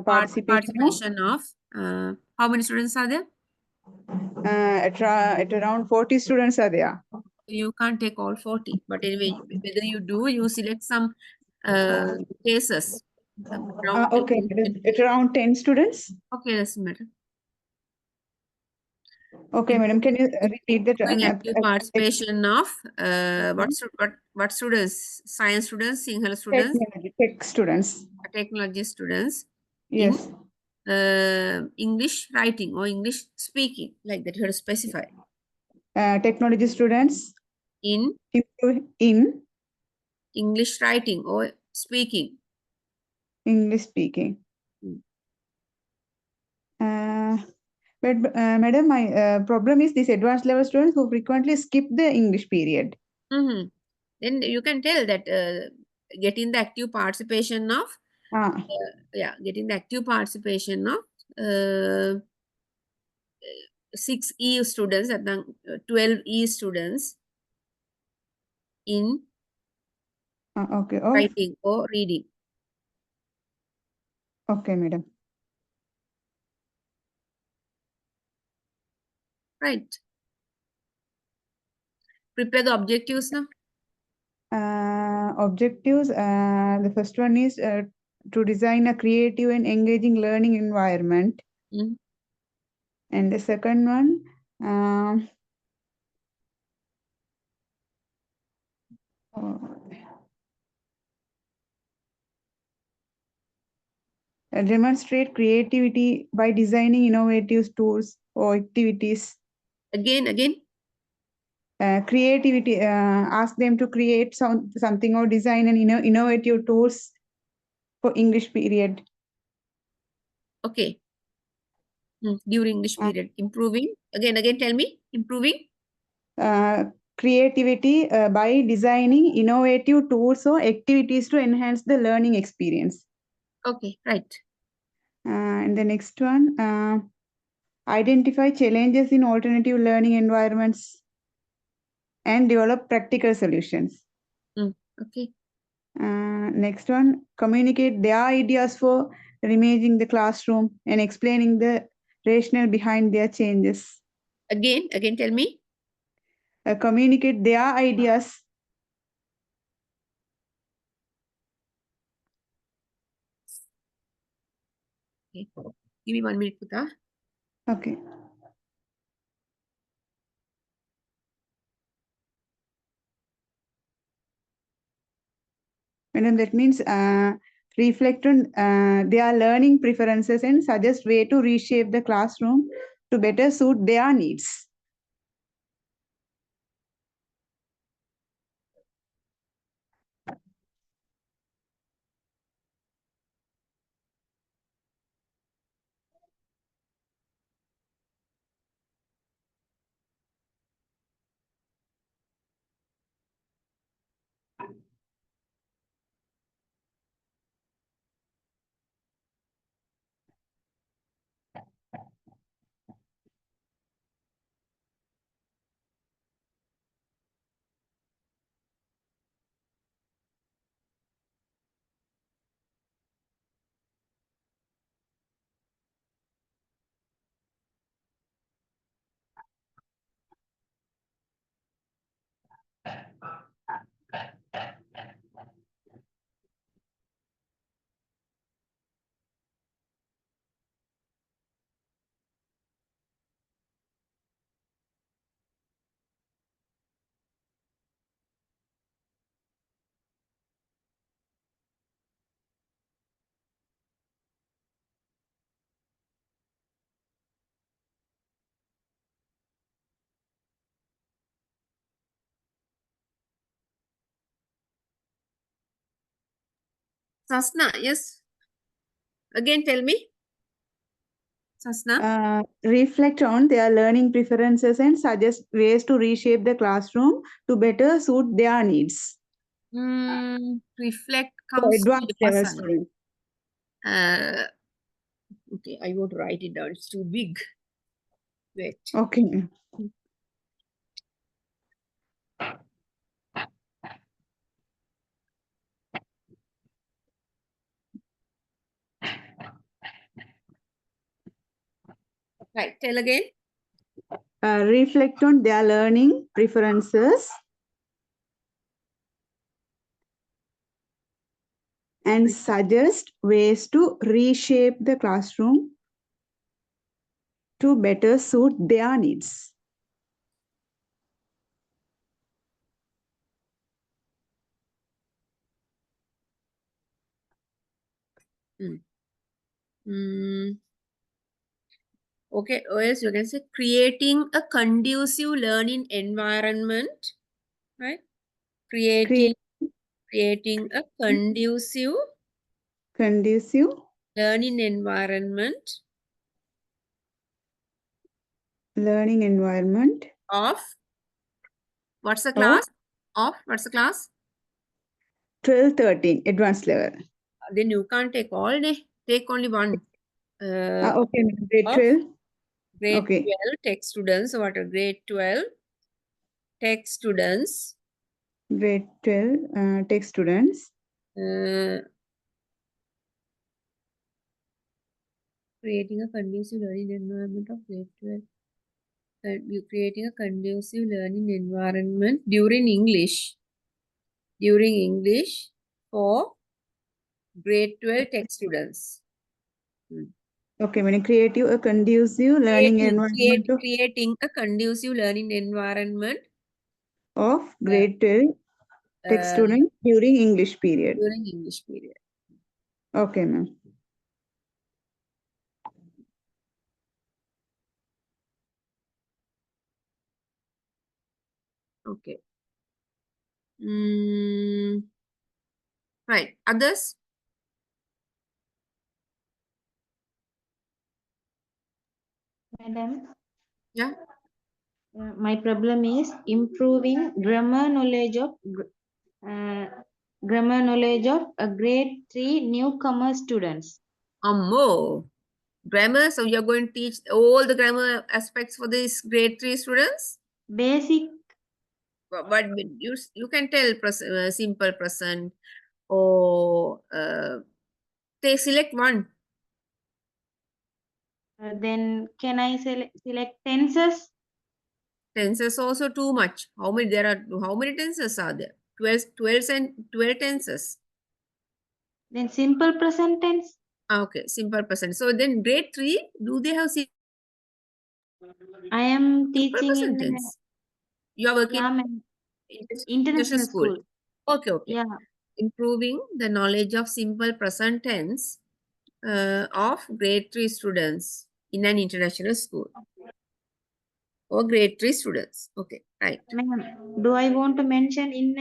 participation of how many students are there? At around 40 students are there. You can't take all 40, but anyway, whether you do, you select some cases. Okay, at around 10 students. Okay, doesn't matter. Okay, madam, can you repeat that? Active participation of what students? Science students, Sinhala students, tech students, technology students. Yes. In English writing or English speaking, like that you have to specify. Technology students in English writing or speaking. English speaking. But madam, my problem is these advanced level students who frequently skip the English period. Then you can tell that getting the active participation of getting the active participation of 6 E students and 12 E students in writing or reading. Okay, madam. Right. Prepare the objectives now. Objectives. The first one is to design a creative and engaging learning environment. And the second one, demonstrate creativity by designing innovative tools or activities. Again. Creativity. Ask them to create something or design an innovative tools for English period. Okay. During English period. Improving. Again, tell me. Improving. Creativity by designing innovative tools or activities to enhance the learning experience. Okay, right. And the next one, identify challenges in alternative learning environments and develop practical solutions. Okay. Next one, communicate their ideas for reimagining the classroom and explaining the rationale behind their changes. Again, tell me. Communicate their ideas. Okay. Give me 1 minute, Putha. Okay. Madam, that means reflect on their learning preferences and suggest way to reshape the classroom to better suit their needs. Sasna, yes. Again, tell me. Sasna. Reflect on their learning preferences and suggest ways to reshape the classroom to better suit their needs. Reflect For comes to advanced level Vipassana. students. Okay, I would write it down. It's too big. Wait. Okay. Right, tell again. Reflect on their learning preferences and suggest ways to reshape the classroom to better suit their needs. Okay, or else you can say creating a conducive learning environment, right? Creating a conducive learning environment of what's the class? Of what's the class? 12, 13, advanced level. Then you can't take all day. Take only one. Okay, ma'am. Grade Of 12. grade Okay. 12 tech students. What are grade 12 tech students? Grade 12 tech students. Creating a conducive learning environment of grade 12. You creating a conducive learning environment during English for grade 12 tech students. Okay, meaning creative a conducive learning environment Creating a conducive learning environment of grade 12 tech students during English period. During English period. Okay, ma'am. Okay. Right. Others? Madam, Yeah. my problem is improving grammar knowledge of a grade 3 newcomer students. Grammar. So you're going to teach all the grammar aspects for these grade 3 students? Basic. But you can tell simple present or they select one. Then can I select tenses? Tenses also too much. How many tenses are there? 12 tenses. Then simple present tense. Okay, simple present. So then grade 3, do they have I am teaching present in tense? You are working in international school. Okay. Yeah. Improving the knowledge of simple present tense of grade 3 students in an international school. Or grade 3 students. Okay, right. Ma'am, do I want to mention in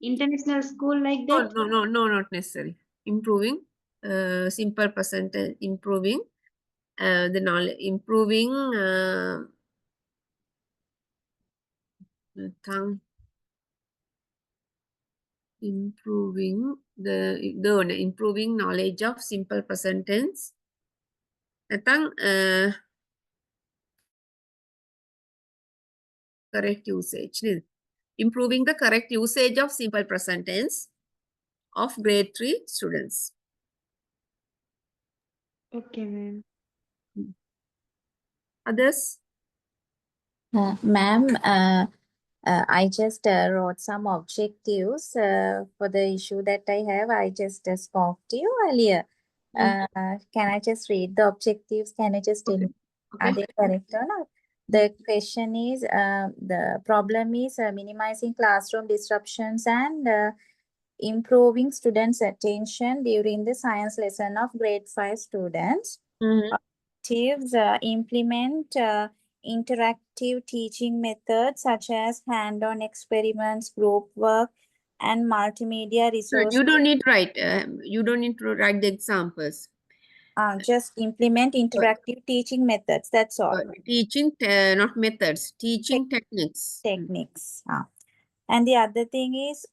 international school like that? No, not necessary. Improving simple present tense, improving the knowledge, improving improving improving knowledge of simple present tense. Correct usage. Improving the correct usage of simple present tense of grade 3 students. Okay, ma'am. Others? Ma'am, I just wrote some objectives for the issue that I have. I just spoke to you earlier. Can I just read the objectives? Can I just tell me, are they correct or not? The question is, the problem is minimizing classroom disruptions and improving students' attention during the science lesson of grade 5 students. Objectives implement interactive teaching methods such as hand-on experiments, group work, and multimedia resources. You don't need to write. You don't need to write the examples. Just implement interactive teaching methods. That's all. Teaching, not methods. Teaching techniques. And the other thing is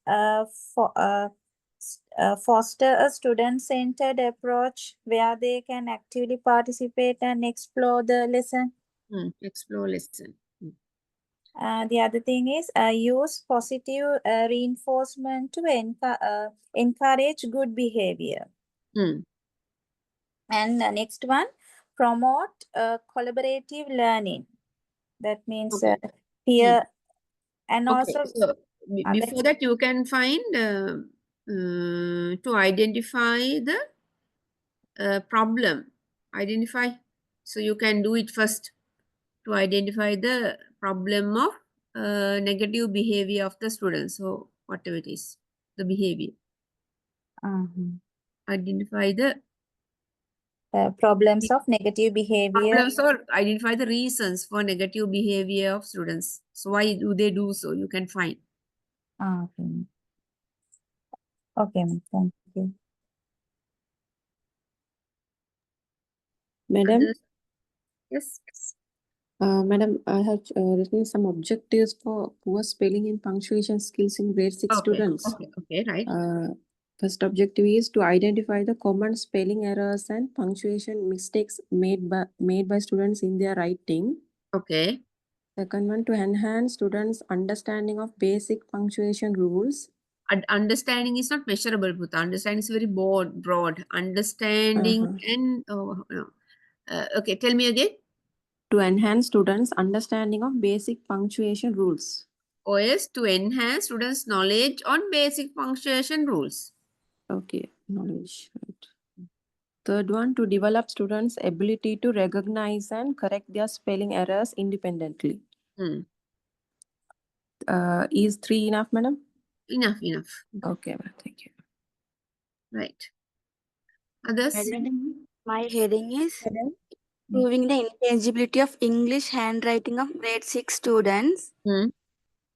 foster a student-centered approach where they can actively participate and explore the lesson. Explore lesson. The other thing is use positive reinforcement to encourage good behavior. And the next one, promote collaborative learning. That means peer and also. So before that, you can find to identify the problem. Identify. So you can do it first to identify the problem of negative behavior of the students. So whatever it is, the behavior. Identify the problems of negative behavior. Problems or identify the reasons for negative behavior of students. So why do they do so? You can find. Okay, thank you. Madam? Yes. Madam, I have written some objectives for poor spelling and punctuation skills in grade 6 students. Okay, right. First objective is to identify the common spelling errors and punctuation mistakes made by students in their writing. Okay. Second one, to enhance students' understanding of basic punctuation rules. Understanding is not measurable, Putha. Understanding is very broad. Understanding and okay, tell me again. To enhance students' understanding of basic punctuation rules. OS to enhance students' knowledge on basic punctuation rules. Okay, knowledge. Right. Third one, to develop students' ability to recognize and correct their spelling errors independently. Is 3 enough, madam? Enough. Okay, madam. Thank you. Right. Others? My heading is Proving the intelligibility of English handwriting of grade 6 students.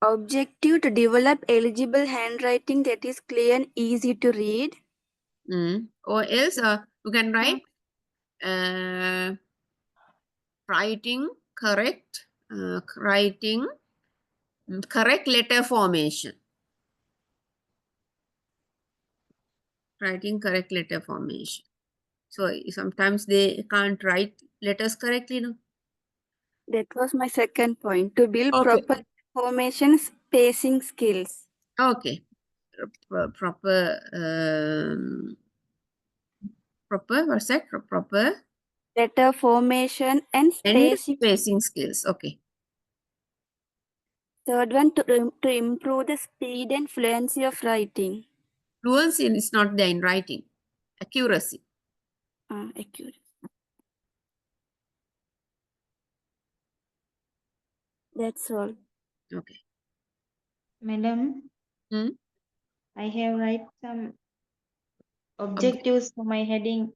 Objective to develop eligible handwriting that is clear and easy to read. Or else you can write writing correct letter formation. Writing correct letter formation. So sometimes they can't write letters correctly, no? That was my second point. To build proper formation spacing skills. Okay. Proper, what's that? Proper letter formation and spacing skills. Okay. Third one, to improve the speed and fluency of writing. Fluency is not there in writing. Accuracy. Accuracy. That's all. Okay. Madam, I have write some objectives for my heading,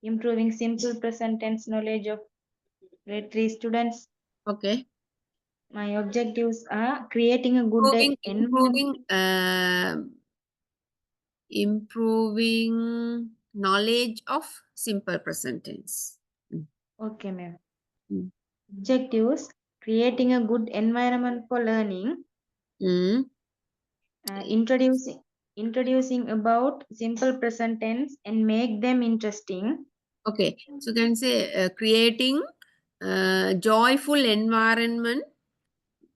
improving simple present tense knowledge of grade 3 students. Okay. My objectives are creating a good improving knowledge of simple present tense. Okay, ma'am. Objectives: creating a good environment for learning. Introducing about simple present tense and make them interesting. Okay, so you can say creating joyful environment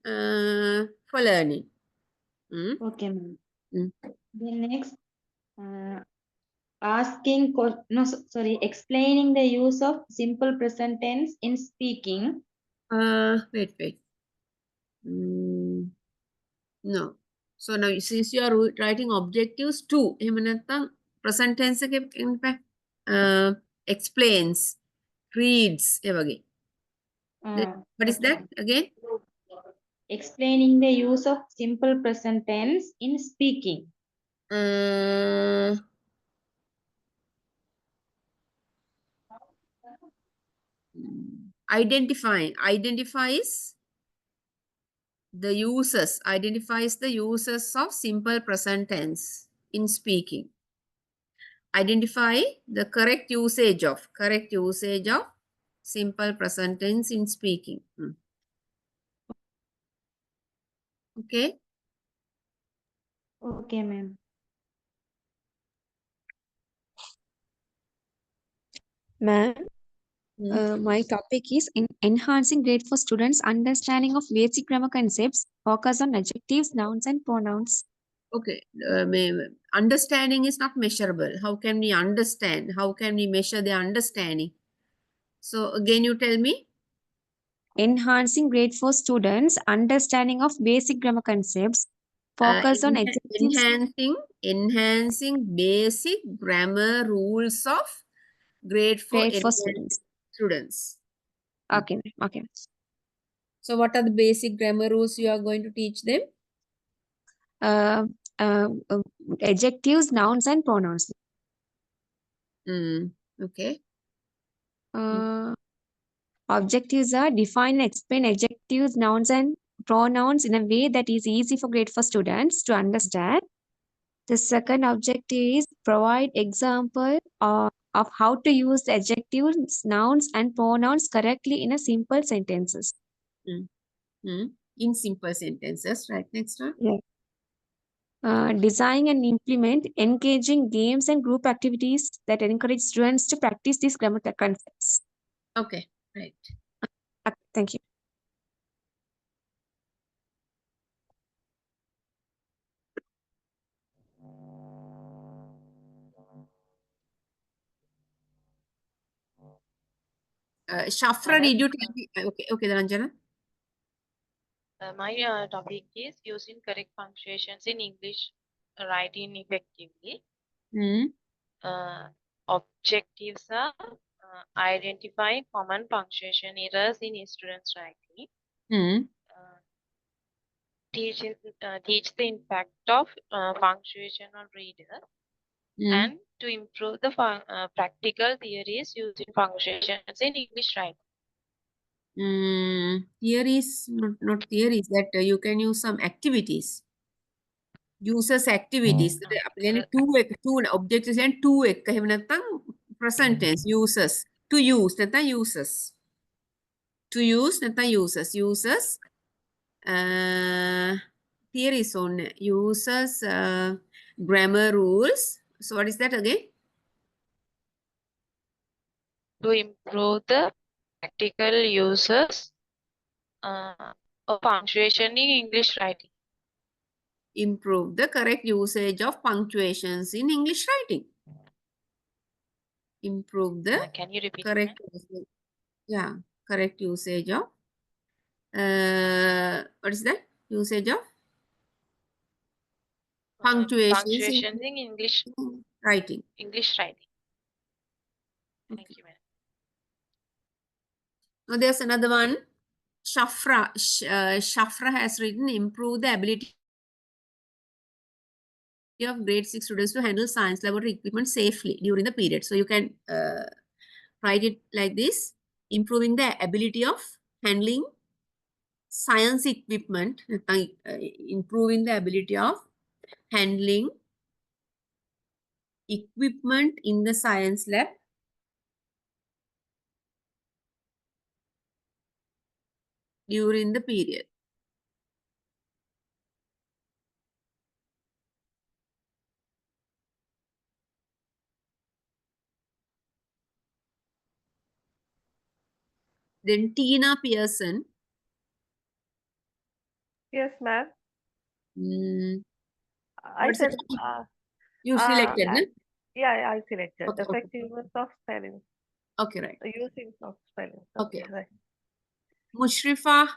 for learning. Okay, ma'am. Then next, explaining the use of simple present tense in speaking. Wait. No. So now since you are writing objectives 2, present tense explains, reads. What is that again? Explaining the use of simple present tense in speaking. Identifies the uses of simple present tense in speaking. Identify the correct usage of simple present tense in speaking. Okay. Okay, ma'am. Ma'am, my topic is enhancing grade 4 students' understanding of basic grammar concepts, focus on adjectives, nouns, and pronouns. Okay, understanding is not measurable. How can we understand? How can we measure the understanding? So again, you tell me. Enhancing grade 4 students' understanding of basic grammar concepts, focus on adjectives. Enhancing basic grammar rules of grade 4 students. Okay. So what are the basic grammar rules you are going to teach them? Adjectives, nouns, and pronouns. Okay. Objectives are define and explain adjectives, nouns, and pronouns in a way that is easy for grade 4 students to understand. The second objective is provide example of how to use adjectives, nouns, and pronouns correctly in a simple sentences. In simple sentences, right? Next one. Yeah. Design and implement engaging games and group activities that encourage students to practice these grammatical concepts. Okay, right. Thank you. Shafra, did you tell me? Okay, Ranjana. My topic is using correct punctuations in English writing effectively. Objectives are identify common punctuation errors in students' writing. Teach the impact of punctuation on reader, and to improve the practical theories using punctuations in English writing. Theories, not theories, that you can use some activities. Uses activities. Two objectives and two present tense uses. To use, uses. To use, uses. Theories on uses grammar rules. So what is that again? To improve the practical uses of punctuation in English writing. Improve the correct usage of punctuations in English writing. Improve the Can you repeat correct usage, correct usage of what is that? Usage of punctuations in English writing. English writing. Thank you, ma'am. Now there's another one. Shafra. Shafra has written improve the ability of grade 6 students to handle science laboratory equipment safely during the period. So you can write it like this: improving the ability of handling science equipment, improving the ability of handling equipment in the science lab during the period. Then Tina Pearson. Yes, ma'am. I What's said, the you selected, no? yeah, I selected Okay, effectiveness of spelling. Okay, right. The using of spelling. Okay. Right. Mushrifa.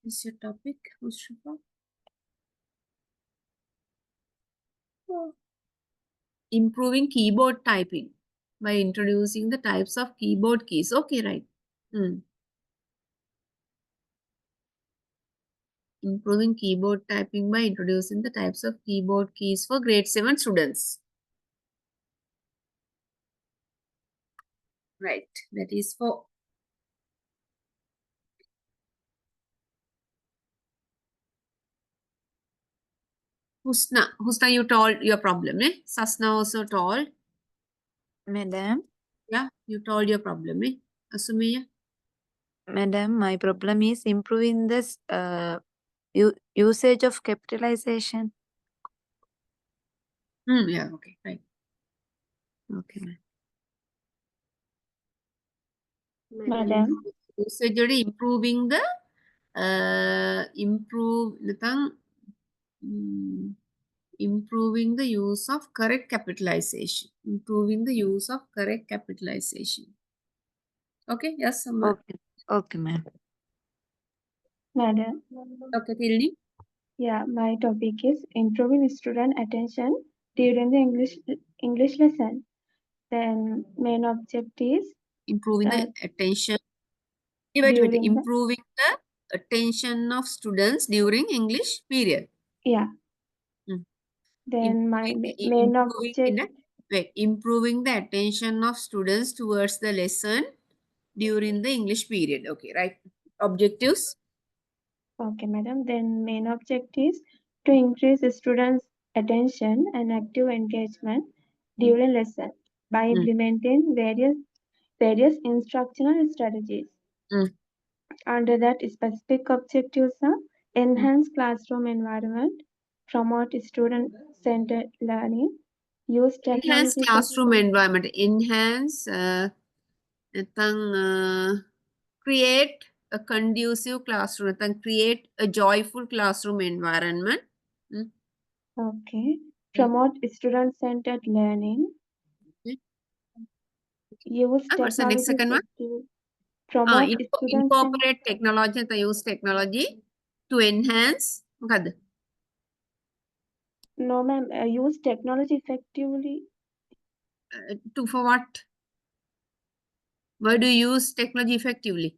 Is your topic, Mushrifa? Improving keyboard typing by introducing the types of keyboard keys. Okay, right. Improving keyboard typing by introducing the types of keyboard keys for grade 7 students. Right. That is for Husna. Husna, you told your problem, eh? Sasna also told. Madam? Yeah, you told your problem, eh? Asumiya? Madam, my problem is improving this usage of capitalization. Yeah, okay, right. Okay. Madam. Usage improving the improving the use of correct capitalization. Improving the use of correct capitalization. Okay, yes, Amma. Okay, ma'am. Madam. Okay, Tilni. Yeah, my topic is improving student attention during the English lesson. Then main object is improving the attention. Improving the attention of students during English period. Yeah. Then my main object. Improving the attention of students towards the lesson during the English period. Okay, right. Objectives. Okay, madam. Then main object is to increase the students' attention and active engagement during lesson. by implementing various instructional strategies. Under that, specific objectives are enhance classroom environment, promote student-centered learning, use Enhance technology. classroom environment. Enhance, create a conducive classroom. Create a joyful classroom environment. Okay. Promote student-centered learning. Use What's the next second one? Promote incorporate technology. Use technology to enhance. No, ma'am. Use technology effectively. For what? Why do you use technology effectively?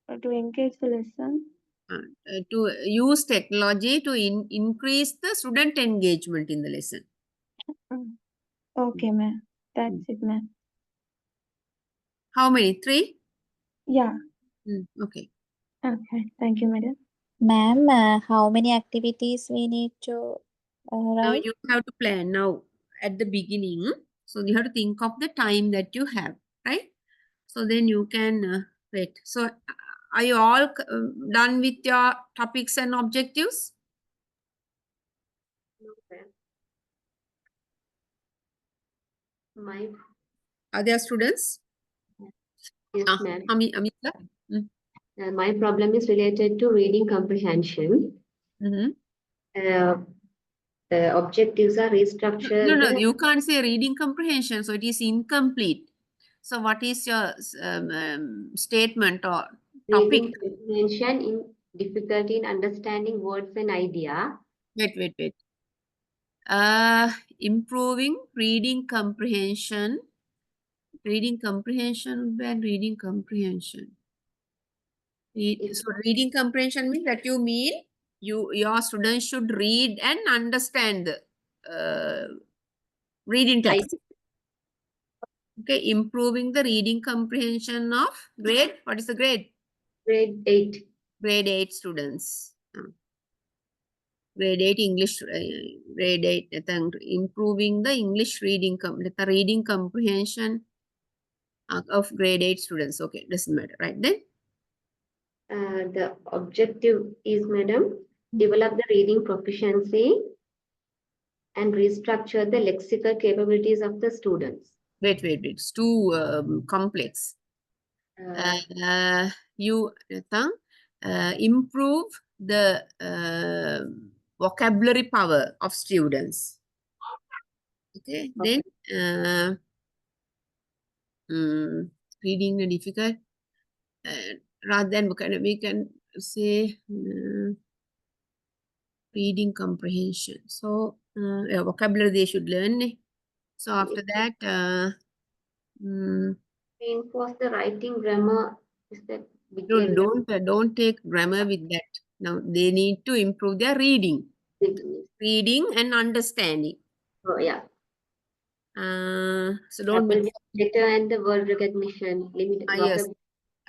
To engage the lesson. To use technology to increase the student engagement in the lesson. Okay, ma'am. That's it, ma'am. How many? 3? Yeah. Okay. Okay. Thank you, madam. Ma'am, how many activities we need to Now write? you have to plan now at the beginning. So you have to think of the time that you have, right? So then you can wait. So are you all done with your topics and objectives? Are there students? Yes, ma'am. Amita? My problem is related to reading comprehension. The objectives are restructure. No, you can't say reading comprehension, so it is incomplete. So what is your statement or topic? Reading comprehension in difficulty in understanding words and idea. Wait. Improving reading comprehension. Reading comprehension and reading comprehension. So reading comprehension means that you mean your students should read and understand the reading text. Okay, improving the reading comprehension of grade. What is the grade? Grade 8. Grade 8 students. Grade 8 English. Grade 8. Improving the English reading comprehension of grade 8 students. Okay, doesn't matter, right then? The objective is, madam, develop the reading proficiency and restructure the lexical capabilities of the students. Wait. It's too complex. You improve the vocabulary power of students. Okay. Then reading the difficult. Rather than we can say reading comprehension. So vocabulary they should learn. So after that, reinforce the writing grammar. Is that don't take grammar with that. Now they need to improve their reading and understanding. Oh yeah. So don't mix letter and the word recognition. Limit. Yes.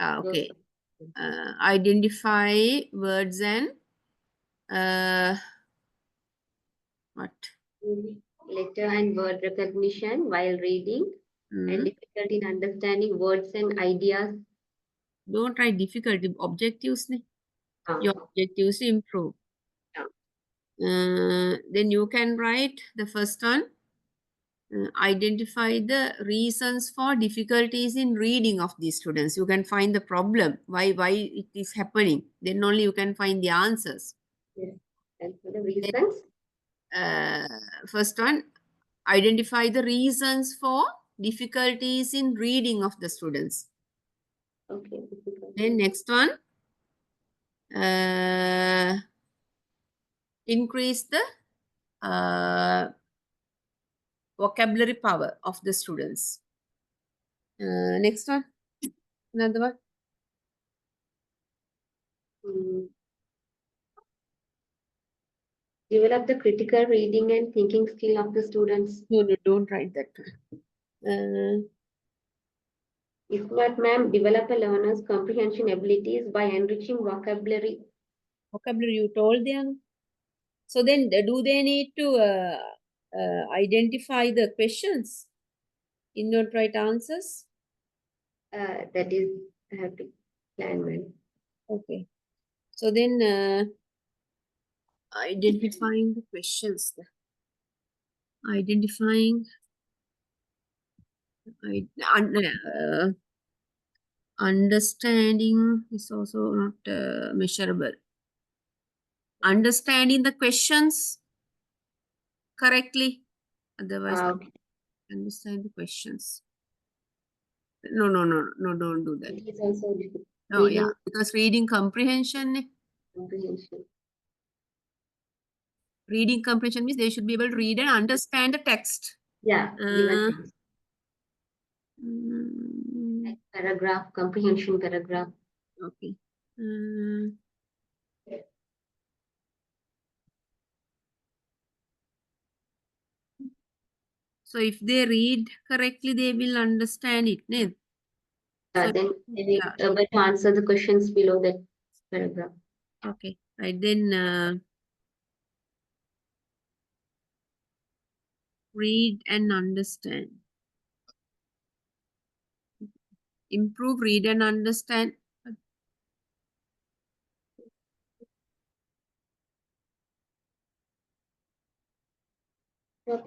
Okay. Identify words and what? Letter and word recognition while reading and difficulty in understanding words and ideas. Don't write difficulty. Objectives. Your objectives to improve. Then you can write the first one. Identify the reasons for difficulties in reading of these students. You can find the problem, why it is happening. Then only you can find the answers. Yes. And for the reasons? First one, identify the reasons for difficulties in reading of the students. Okay. Then next one, increase the vocabulary power of the students. Next one, another one. Develop the critical reading and thinking skill of the students. No, don't write that. If not, ma'am, develop a learner's comprehension abilities by enriching vocabulary. Vocabulary you told them. So then do they need to identify the questions in your right answers? That is, I have to plan well. Okay. So then identifying the questions. Identifying understanding is also not measurable. Understanding the questions correctly. Otherwise, Okay. understand the questions. No, don't do that. It is also No, reading yeah, because reading comprehension. comprehension. Reading comprehension means they should be able to read and understand the text. Yeah, given text. Like paragraph, comprehension paragraph. Okay. So if they read correctly, they will understand it. So Then they will able to answer the questions below that paragraph. Okay, right then read and understand. Improve, read and understand.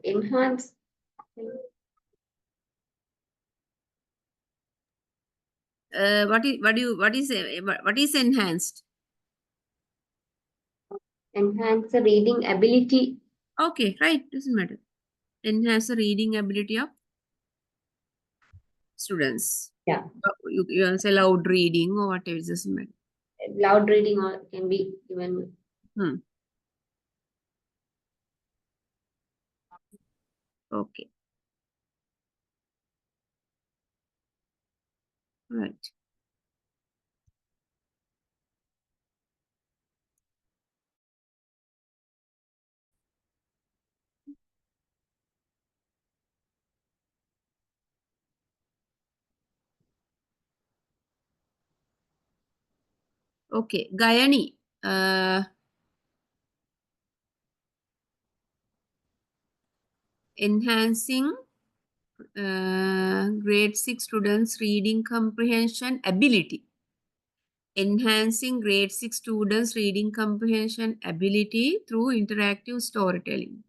Enhance. What is enhanced? Enhance the reading ability. Okay, right, doesn't matter. Enhance the reading ability of students. Yeah. You can say loud reading or whatever, it doesn't matter. Loud reading or can be given. Okay. Right. Okay, Gayani. Enhancing grade 6 students reading comprehension ability. Enhancing grade 6 students reading comprehension ability through interactive storytelling.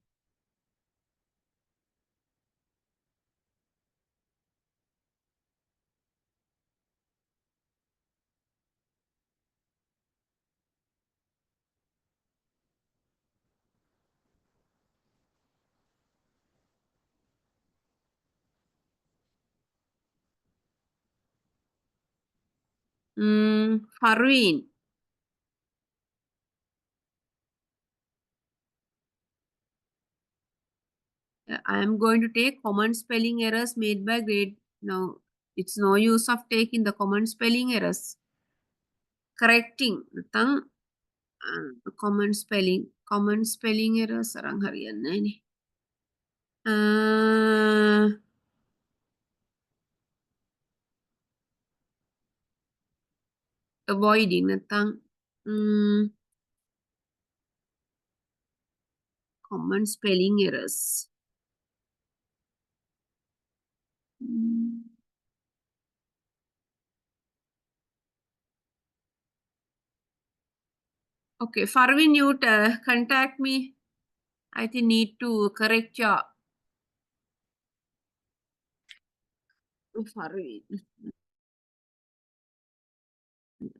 Harveen. I am going to take common spelling errors made by grade. Now, it's no use of taking the common spelling errors. Correcting. Common spelling errors sarang hariyanne ne. Avoiding natang common spelling errors. Okay, Farvin, you contact me. I think need to correct your Farvin.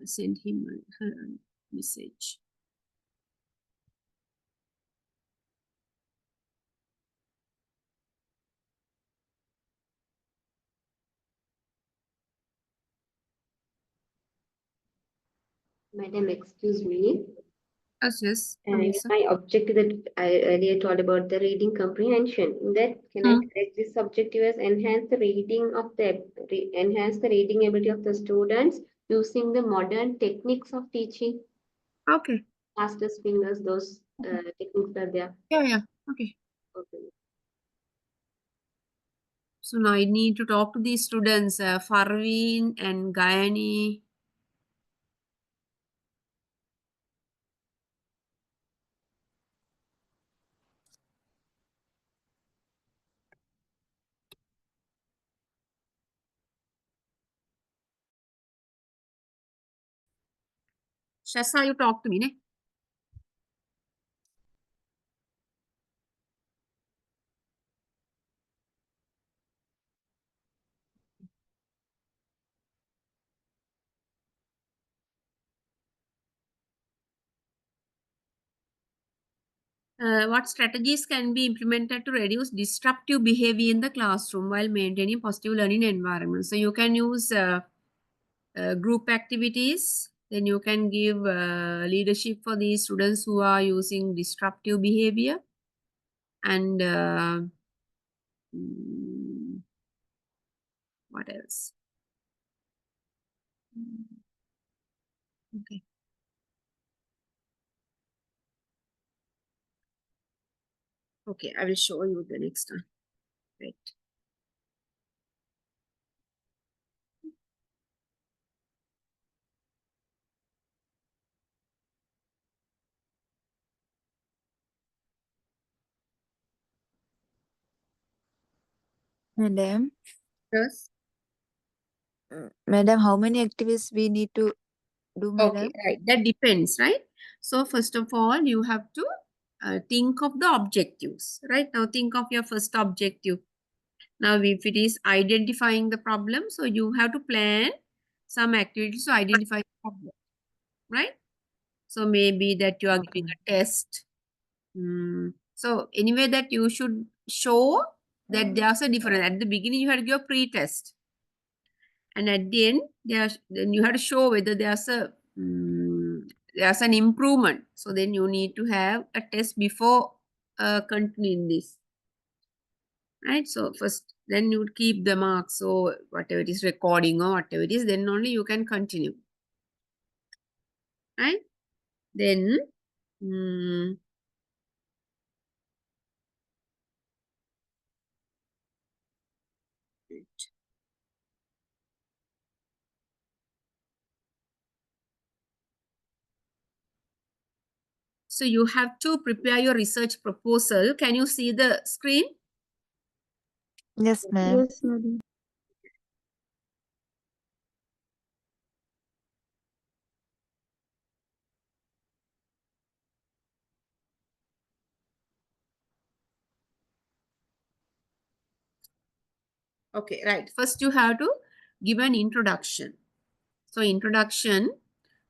Send him a message. Madam, excuse me. Yes. My objective that I earlier told about the reading comprehension. That can I correct this objective as enhance the reading of enhance the reading ability of the students using the modern techniques of teaching. Okay. Fastest fingers, those techniques are there. Yeah. Okay. So now I need to talk to these students, Farveen and Gayani. Shasa, you talk to me, ne? What strategies can be implemented to reduce disruptive behavior in the classroom while maintaining positive learning environment? So you can use group activities. Then you can give leadership for these students who are using disruptive behavior. And what else? Okay. Okay, I will show you the next one. Wait. Madam. Yes. Madam, how many activities we need to do, madam? Okay, right. That depends, right? So first of all, you have to think of the objectives, right? Now think of your first objective. Now, if it is identifying the problem, so you have to plan some activities to identify the problem, right? So maybe that you are giving a test. So anyway, that you should show that there's a difference. At the beginning, you had to give a pre-test. And at the end, then you have to show whether there's an improvement. So then you need to have a test before continuing this. Right? So first, then you would keep the marks. So whatever it is, recording or whatever it is, then only you can continue. Right? Then, so you have to prepare your research proposal. Can you see the screen? Yes, ma'am. Yes, madam. Okay, right. First, you have to give an introduction. So introduction,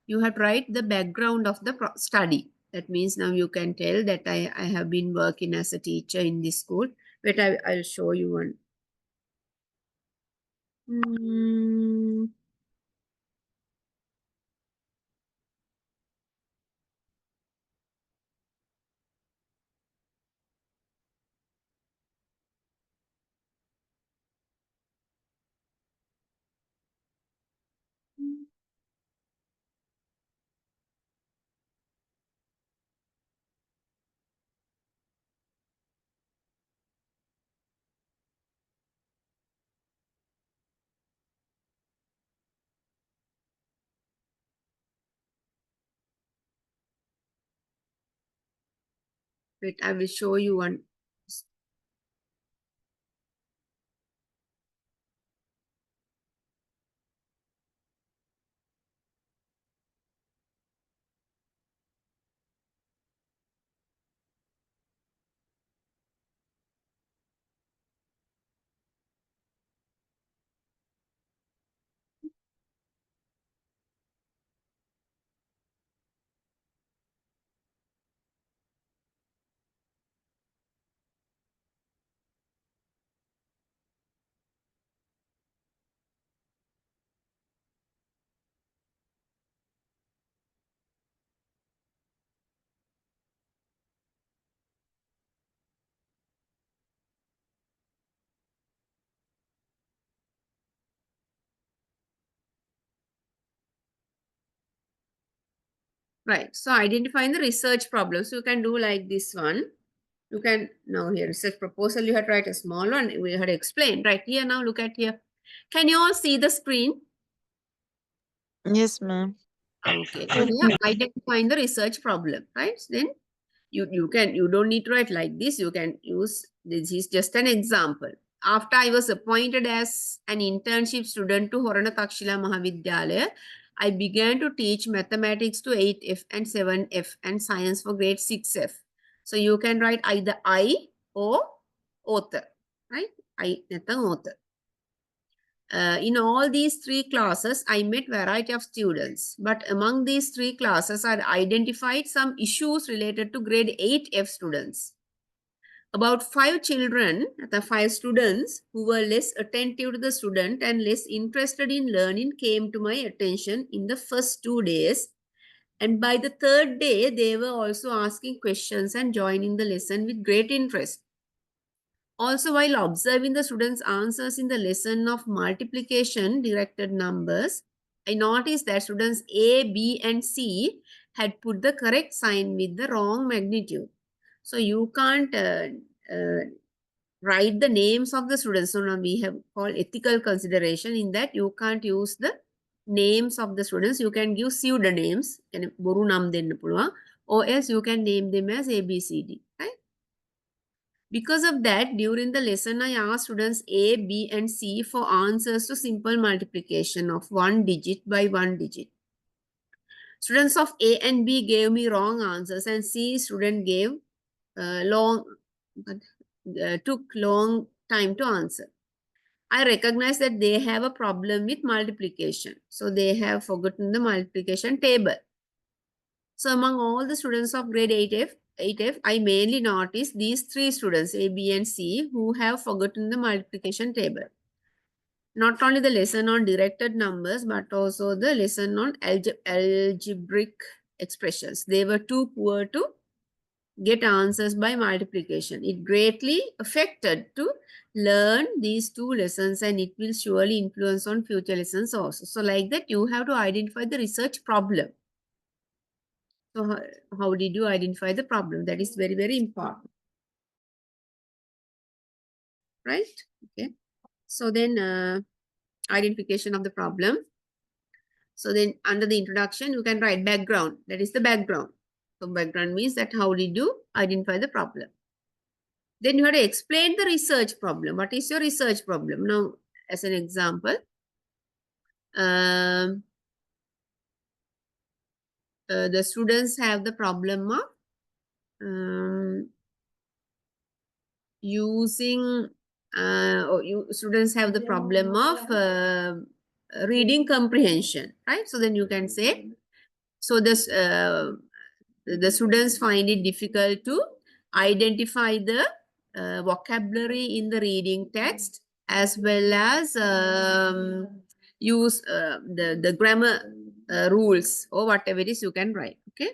you have to write the background of the study. That means now you can tell that I have been working as a teacher in this school. But I'll show you one. Wait, I will show you one. Right. So identifying the research problems. You can do like this one. You can now here research proposal. You have to write a small one. We had explained right here. Now look at here. Can you all see the screen? Yes, ma'am. Okay. Now here identifying the research problem. Right. Then you don't need to write like this. You can use, this is just an example. After I was appointed as an internship student to Horana Takshila Mahavidyalaya, I began to teach mathematics to 8F and 7F and science for grade 6F. So you can write either I or author, right? I, author. In all these 3 classes, I met variety of students. But among these 3 classes, I identified some issues related to grade 8F students. About 5 children, the 5 students who were less attentive to the student and less interested in learning came to my attention in the first 2 days. And by the 3rd day, they were also asking questions and joining the lesson with great interest. Also, while observing the students' answers in the lesson of multiplication directed numbers, I noticed that students A, B, and C had put the correct sign with the wrong magnitude. So you can't write the names of the students. So now we have called ethical consideration. In that, you can't use the names of the students. You can give pseudonyms, or else you can name them as A, B, C, D. Right? Because of that, during the lesson, I asked students A, B, and C for answers to simple multiplication of 1 digit by 1 digit. Students of A and B gave me wrong answers, and C student gave took long time to answer. I recognize that they have a problem with multiplication. So they have forgotten the multiplication table. So among all the students of grade 8F, I mainly noticed these 3 students, A, B, and C, who have forgotten the multiplication table. Not only the lesson on directed numbers, but also the lesson on algebraic expressions. They were too poor to get answers by multiplication. It greatly affected to learn these 2 lessons, and it will surely influence on future lessons also. So like that, you have to identify the research problem. So how did you identify the problem? That is very, very important. Right? Okay. So then identification of the problem. So then under the introduction, you can write background. That is the background. So background means that how did you identify the problem? Then you have to explain the research problem. What is your research problem? Now, as an example, the students have the problem of students have the problem of reading comprehension, right? So then you can say, so this the students find it difficult to identify the vocabulary in the reading text, as well as use the grammar rules or whatever it is you can write. Okay.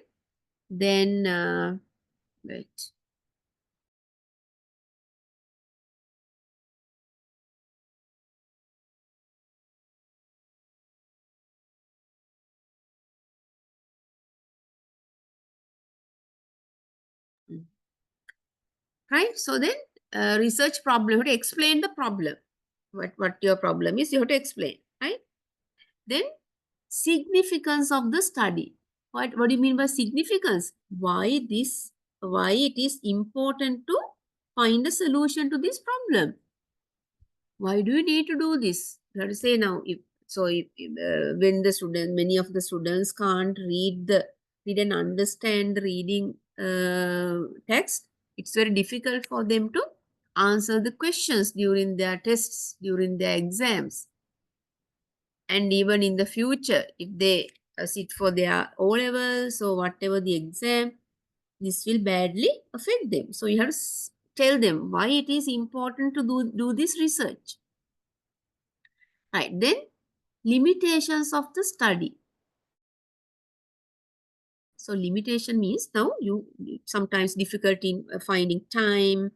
Then wait. Right. So then research problem, you have to explain the problem. What your problem is, you have to explain. Right. Then significance of the study. What do you mean by significance? Why it is important to find a solution to this problem? Why do you need to do this? You have to say now, when the student, many of the students can't read and understand the reading text, it's very difficult for them to answer the questions during their tests, during their exams. And even in the future, if they sit for their O-levels or whatever the exam, this will badly affect them. So you have to tell them why it is important to do this research. Right. Then limitations of the study. So limitation means now you sometimes difficulty in finding time.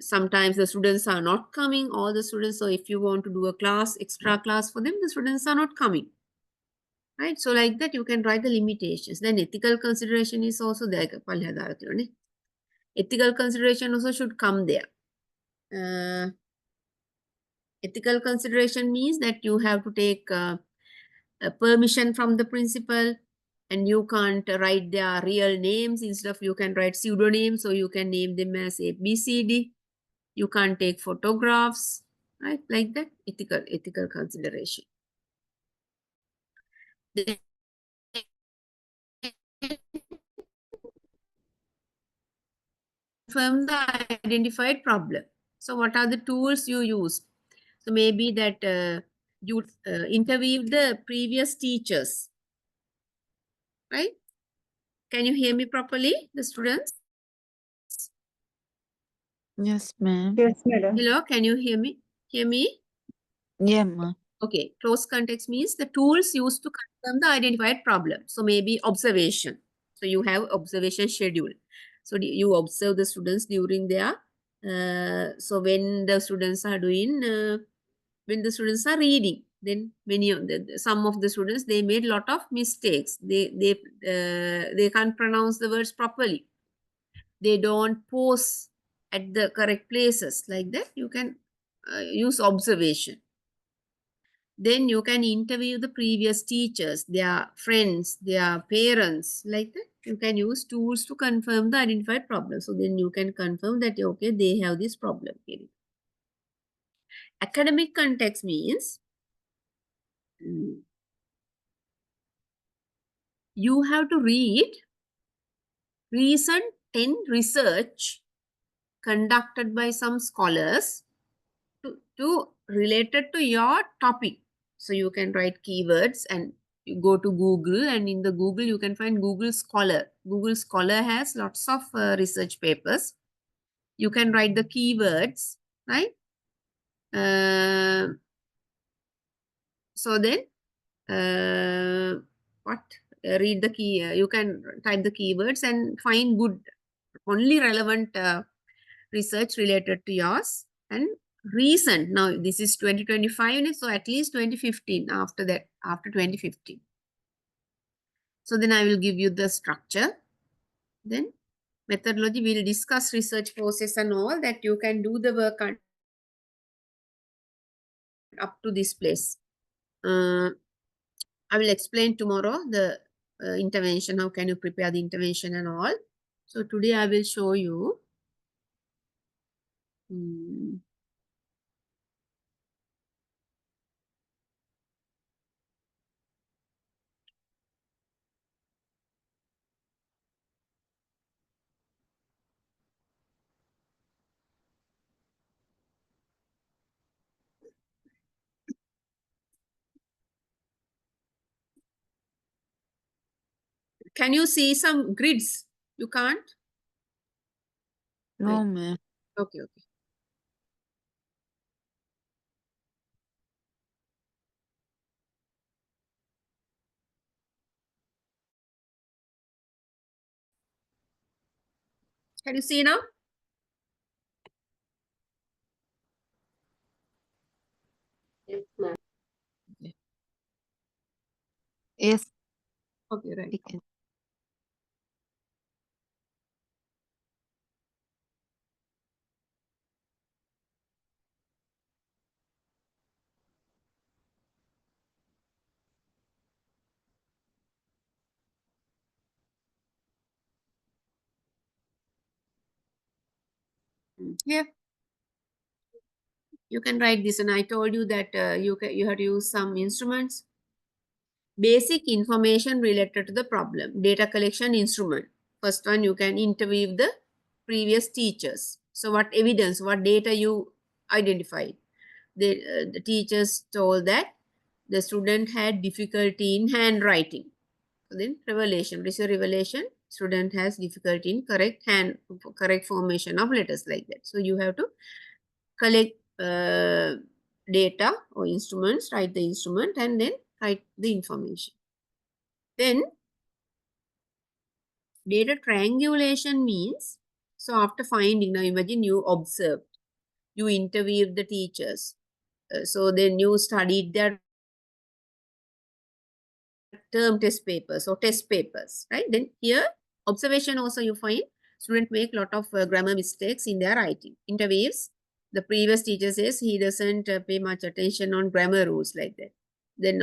Sometimes the students are not coming, all the students. So if you want to do a class, extra class for them, the students are not coming. Right. So like that, you can write the limitations. Then ethical consideration is also there. Ethical consideration also should come there. Ethical consideration means that you have to take permission from the principal, and you can't write their real names. Instead of, you can write pseudonyms, so you can name them as A, B, C, D. You can't take photographs, right? Like that, ethical consideration. Then confirm the identified problem. So what are the tools you used? So maybe that you interviewed the previous teachers, right? Can you hear me properly, the students? Yes, ma'am. Yes, madam. Hello, can you hear me? Hear me? Yeah, ma'am. Okay, close context means the tools used to confirm the identified problem. So maybe observation. So you have observation schedule. So you observe the students during their, so when the students are doing, when the students are reading, then many of some of the students, they made lot of mistakes. They can't pronounce the words properly. They don't pause at the correct places. Like that, you can use observation. Then you can interview the previous teachers, their friends, their parents, like that. You can use tools to confirm the identified problem. So then you can confirm that, okay, they have this problem. Academic context means you have to read recent 10 research conducted by some scholars to related to your topic. So you can write keywords and you go to Google, and in the Google you can find Google Scholar. Google Scholar has lots of research papers. You can write the keywords, right? So then read the key, you can type the keywords and find good, only relevant research related to yours. And recent, now this is 2025, so at least 2015, after that, after 2015. So then I will give you the structure. Then methodology, we will discuss research process and all that. You can do the work up to this place. I will explain tomorrow the intervention, how can you prepare the intervention and all. So today I will show you can you see some grids? You can't? No, ma'am. Okay. Can you see now? Yes, ma'am. Yes. Okay, right. Okay. Here you can write this, and I told you that you have to use some instruments. Basic information related to the problem, data collection instrument. First one, you can interview the previous teachers. So what evidence, what data you identified? The teachers told that the student had difficulty in handwriting. So then revelation, this is a revelation. Student has difficulty in correct formation of letters, like that. So you have to collect data or instruments, write the instrument, and then write the information. Then data triangulation means, so after finding, now imagine you observed, you interviewed the teachers. So then you studied their term test papers or test papers, right? Then here, observation also you find students make lot of grammar mistakes in their writing. Interviews, the previous teacher says he doesn't pay much attention on grammar rules, like that. Then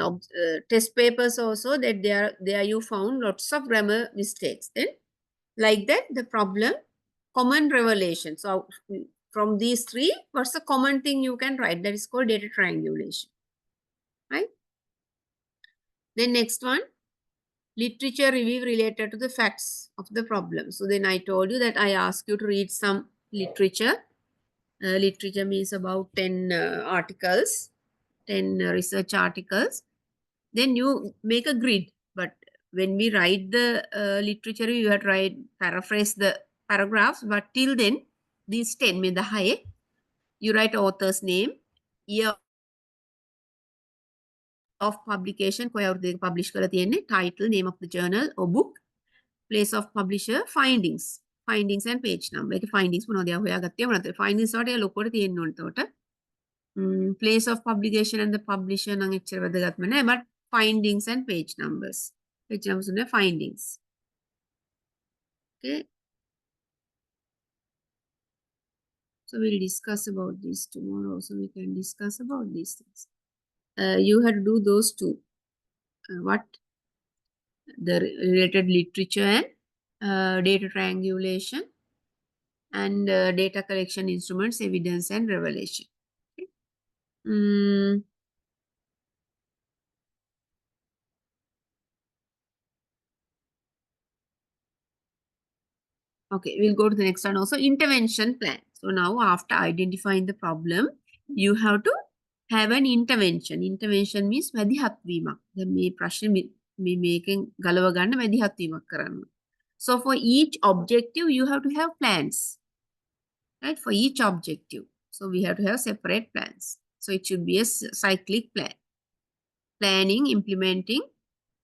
test papers also, that there you found lots of grammar mistakes. Then like that, the problem, common revelation. So from these three, what's the common thing you can write? That is called data triangulation, right? Then next one, literature review related to the facts of the problem. So then I told you that I asked you to read some literature. Literature means about 10 articles, 10 research articles. Then you make a grid. But when we write the literature, you have to paraphrase the paragraphs. But till then, these 10 mean the high. You write author's name, year of publication, publish title, name of the journal or book, place of publisher, findings and page number. Findings findings place of publication and the publisher but findings and page numbers. Page numbers findings. Okay. So we'll discuss about this tomorrow. So we can discuss about these things. You had to do those two. What? The related literature and data triangulation and data collection instruments, evidence and revelation. Okay. Okay, we'll go to the next one also, intervention plan. So now after identifying the problem, you have to have an intervention. Intervention means මැදිහත් වීමක්. දැන් මේ ප්‍රශ්නේ මේ මේකෙන් ගලව ගන්න මැදිහත් වීමක් කරන්න. So for each objective you have to have plans. Right? For each objective. So we have to have separate plans. So it should be a cyclic plan. Planning, implementing,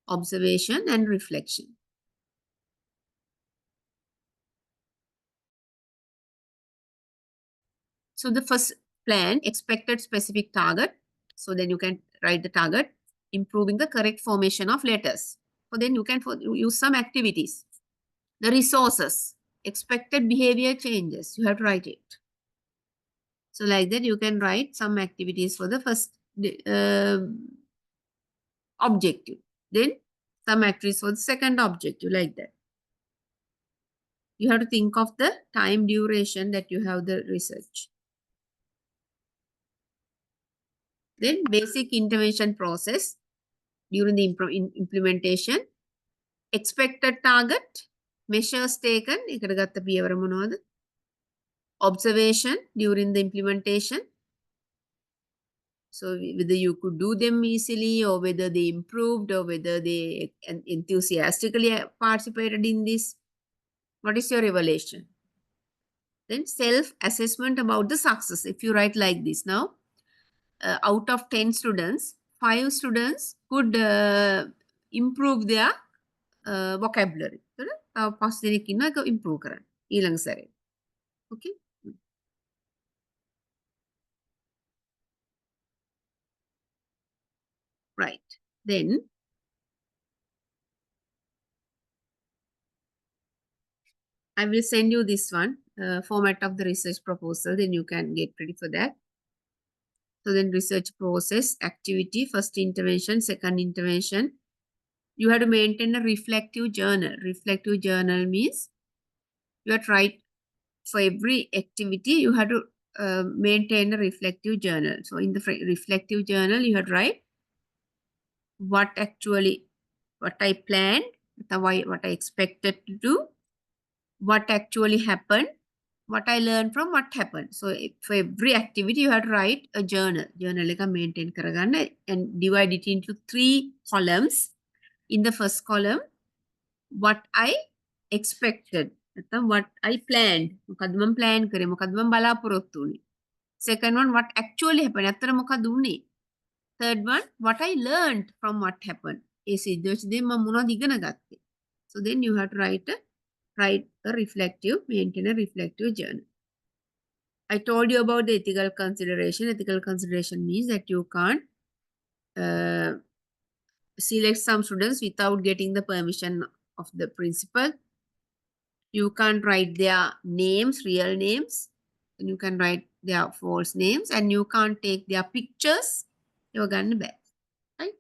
observation and reflection. So the first plan, expected specific target. So then you can write the target, improving the correct formation of letters. So then you can use some activities. The resources, expected behavior changes. You have to write it. So like that, you can write some activities for the first objective. Then some activities for the second objective, like that. You have to think of the time duration that you have the research. Then basic intervention process during the implementation, expected target, measures taken, observation during the implementation. So whether you could do them easily or whether they improved or whether they enthusiastically participated in this. What is your evaluation? Then self-assessment about the success. If you write like this now, out of 10 students, 5 students could improve their vocabulary. Improve කරන්න. Okay. Right. Then I will send you this one, format of the research proposal. Then you can get ready for that. So then research process, activity, first intervention, second intervention. You have to maintain a reflective journal. Reflective journal means you have to write for every activity, you have to maintain a reflective journal. So in the reflective journal, you have to write what I planned, what I expected to do, what actually happened, what I learned from what happened. So for every activity, you have to write a journal. Journal maintain karaganna and divide it into 3 columns. In the first column, what I expected. What I planned. Plan kare. Second one, what actually happened. Third one, what I learned from what happened. So then you have to write a reflective, maintain a reflective journal. I told you about the ethical consideration. Ethical consideration means that you can't select some students without getting the permission of the principal. You can't write their names, real names. And you can write their false names. And you can't take their pictures. You're going to bad. Right?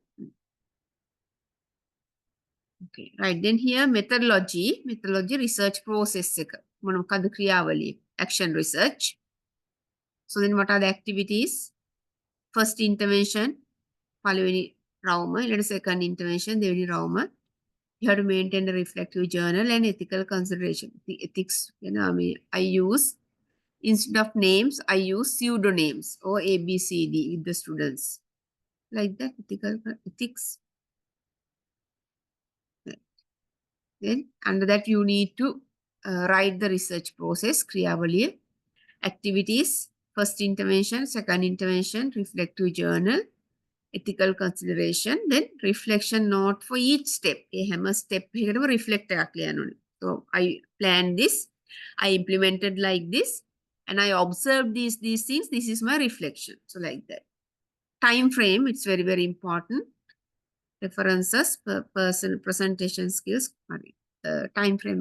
Okay, right. Then here methodology research process. Action research. So then what are the activities? First intervention. Rauma. Let us second intervention. Devdi Rauma. You have to maintain a reflective journal and ethical consideration. The ethics, I use, instead of names, I use pseudonames or ABCD with the students. Like that, ethics. Then under that, you need to write the research process, Kriyavaliya, activities, first intervention, second intervention, reflective journal, ethical consideration, then reflection note for each step. A hammer step reflect. So I planned this, I implemented like this, and I observed these things. This is my reflection. So like that. Time frame, it's very, very important. References, presentation skills, time frame.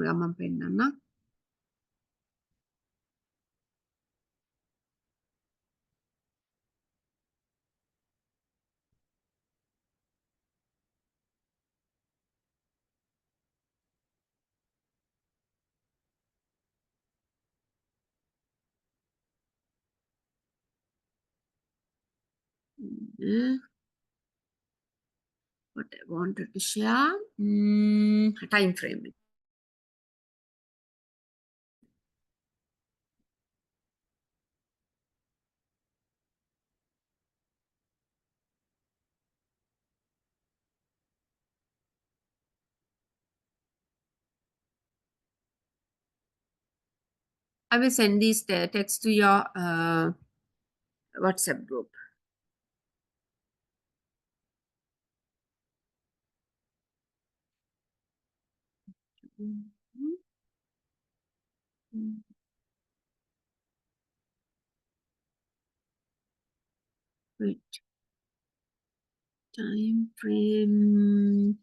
What I wanted to share, time frame. I will send these text to your WhatsApp group. Wait. Time frame.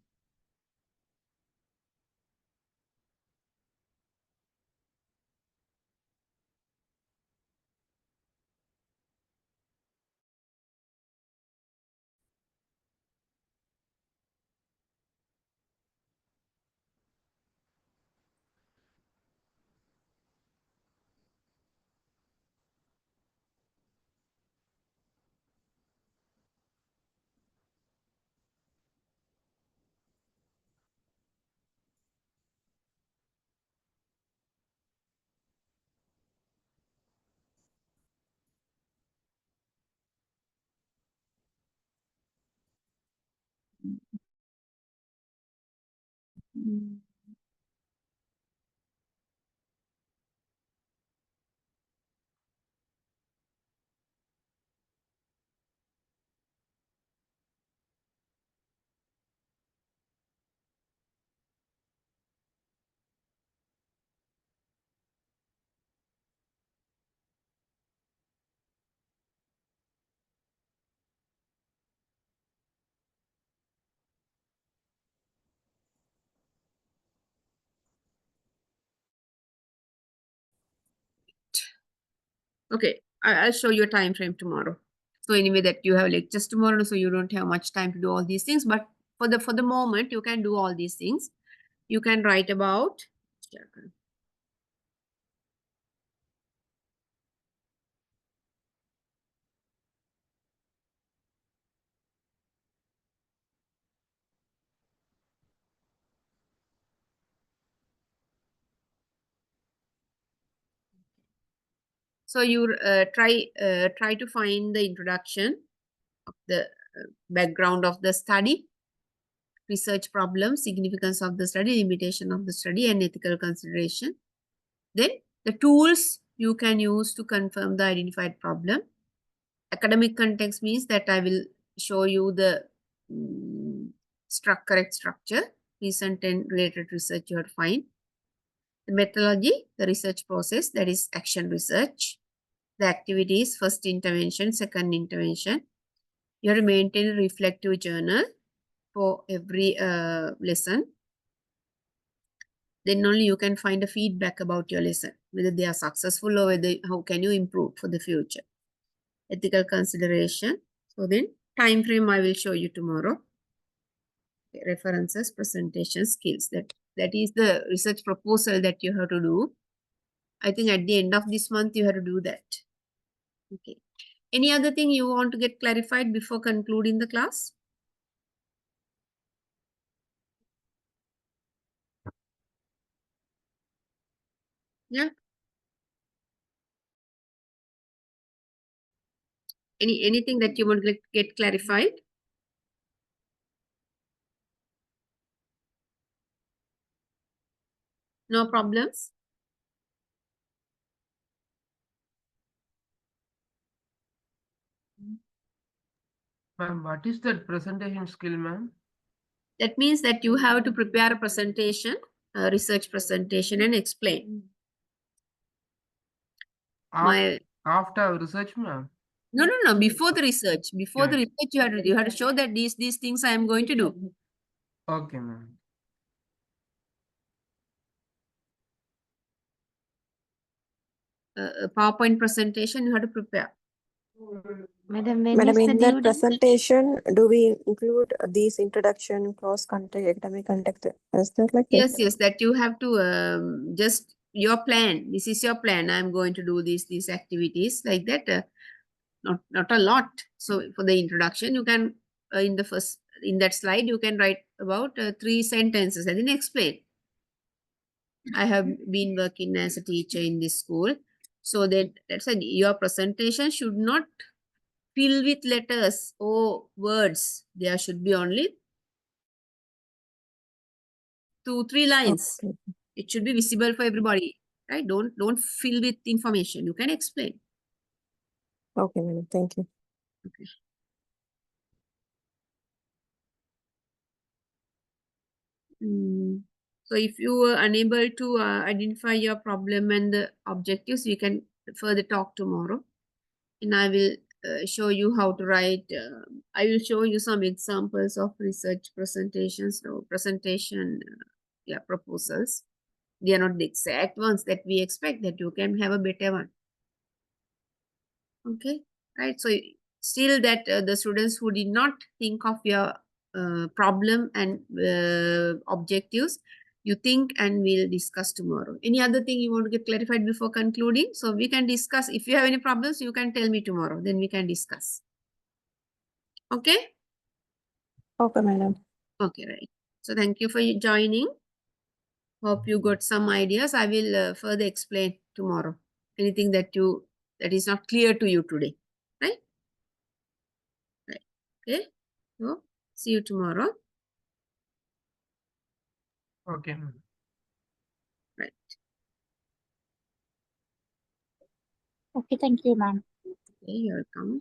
Okay, I'll show you a time frame tomorrow. So anyway, that you have lectures tomorrow, so you don't have much time to do all these things. But for the moment, you can do all these things. You can write about. So you try to find the introduction of the background of the study, research problem, significance of the study, limitation of the study, and ethical consideration. Then the tools you can use to confirm the identified problem. Academic context means that I will show you the correct structure, recent and related research you have to find. The methodology, the research process, that is action research. The activities, first intervention, second intervention. You have to maintain a reflective journal for every lesson. Then only you can find a feedback about your lesson, whether they are successful or whether how can you improve for the future. Ethical consideration. So then time frame I will show you tomorrow. Okay, references, presentation skills. That is the research proposal that you have to do. I think at the end of this month you have to do that. Okay. Any other thing you want to get clarified before concluding the class? Yeah. Anything that you want to get clarified? No problems? Ma'am, what is that presentation skill, ma'am? That means that you have to prepare a presentation, a research presentation, and explain. After research, ma'am? No. Before the research. Before the research, you have to show that these things I am going to do. Okay, ma'am. A PowerPoint presentation you have to prepare. Madam, when Madam, is the in due that date? presentation, do we include these introduction, cross contact, academic contact? Is that like that? Yes, that you have to just your plan. This is your plan. I'm going to do these activities like that. Not a lot. So for the introduction, you can in that slide you can write about 3 sentences and then explain. I have been working as a teacher in this school, so that's why your presentation should not fill with letters or words. There should be only 2-3 lines. Okay. It should be visible for everybody, right? Don't fill with information. You can explain. Okay, madam. Thank you. Okay. So if you were unable to identify your problem and the objectives, we can further talk tomorrow. And I will show you how to write. I will show you some examples of research presentations or presentation proposals. They are not the exact ones that we expect, that you can have a better one. Okay, right? So still that the students who did not think of your problem and objectives, you think, and we'll discuss tomorrow. Any other thing you want to get clarified before concluding? So we can discuss. If you have any problems, you can tell me tomorrow. Then we can discuss. Okay? Okay, madam. Okay, right. So thank you for joining. Hope you got some ideas. I will further explain tomorrow. Anything that is not clear to you today. Right? Right. Okay. So see you tomorrow. Okay. Right. Okay, thank you, ma'am. Okay, you're welcome.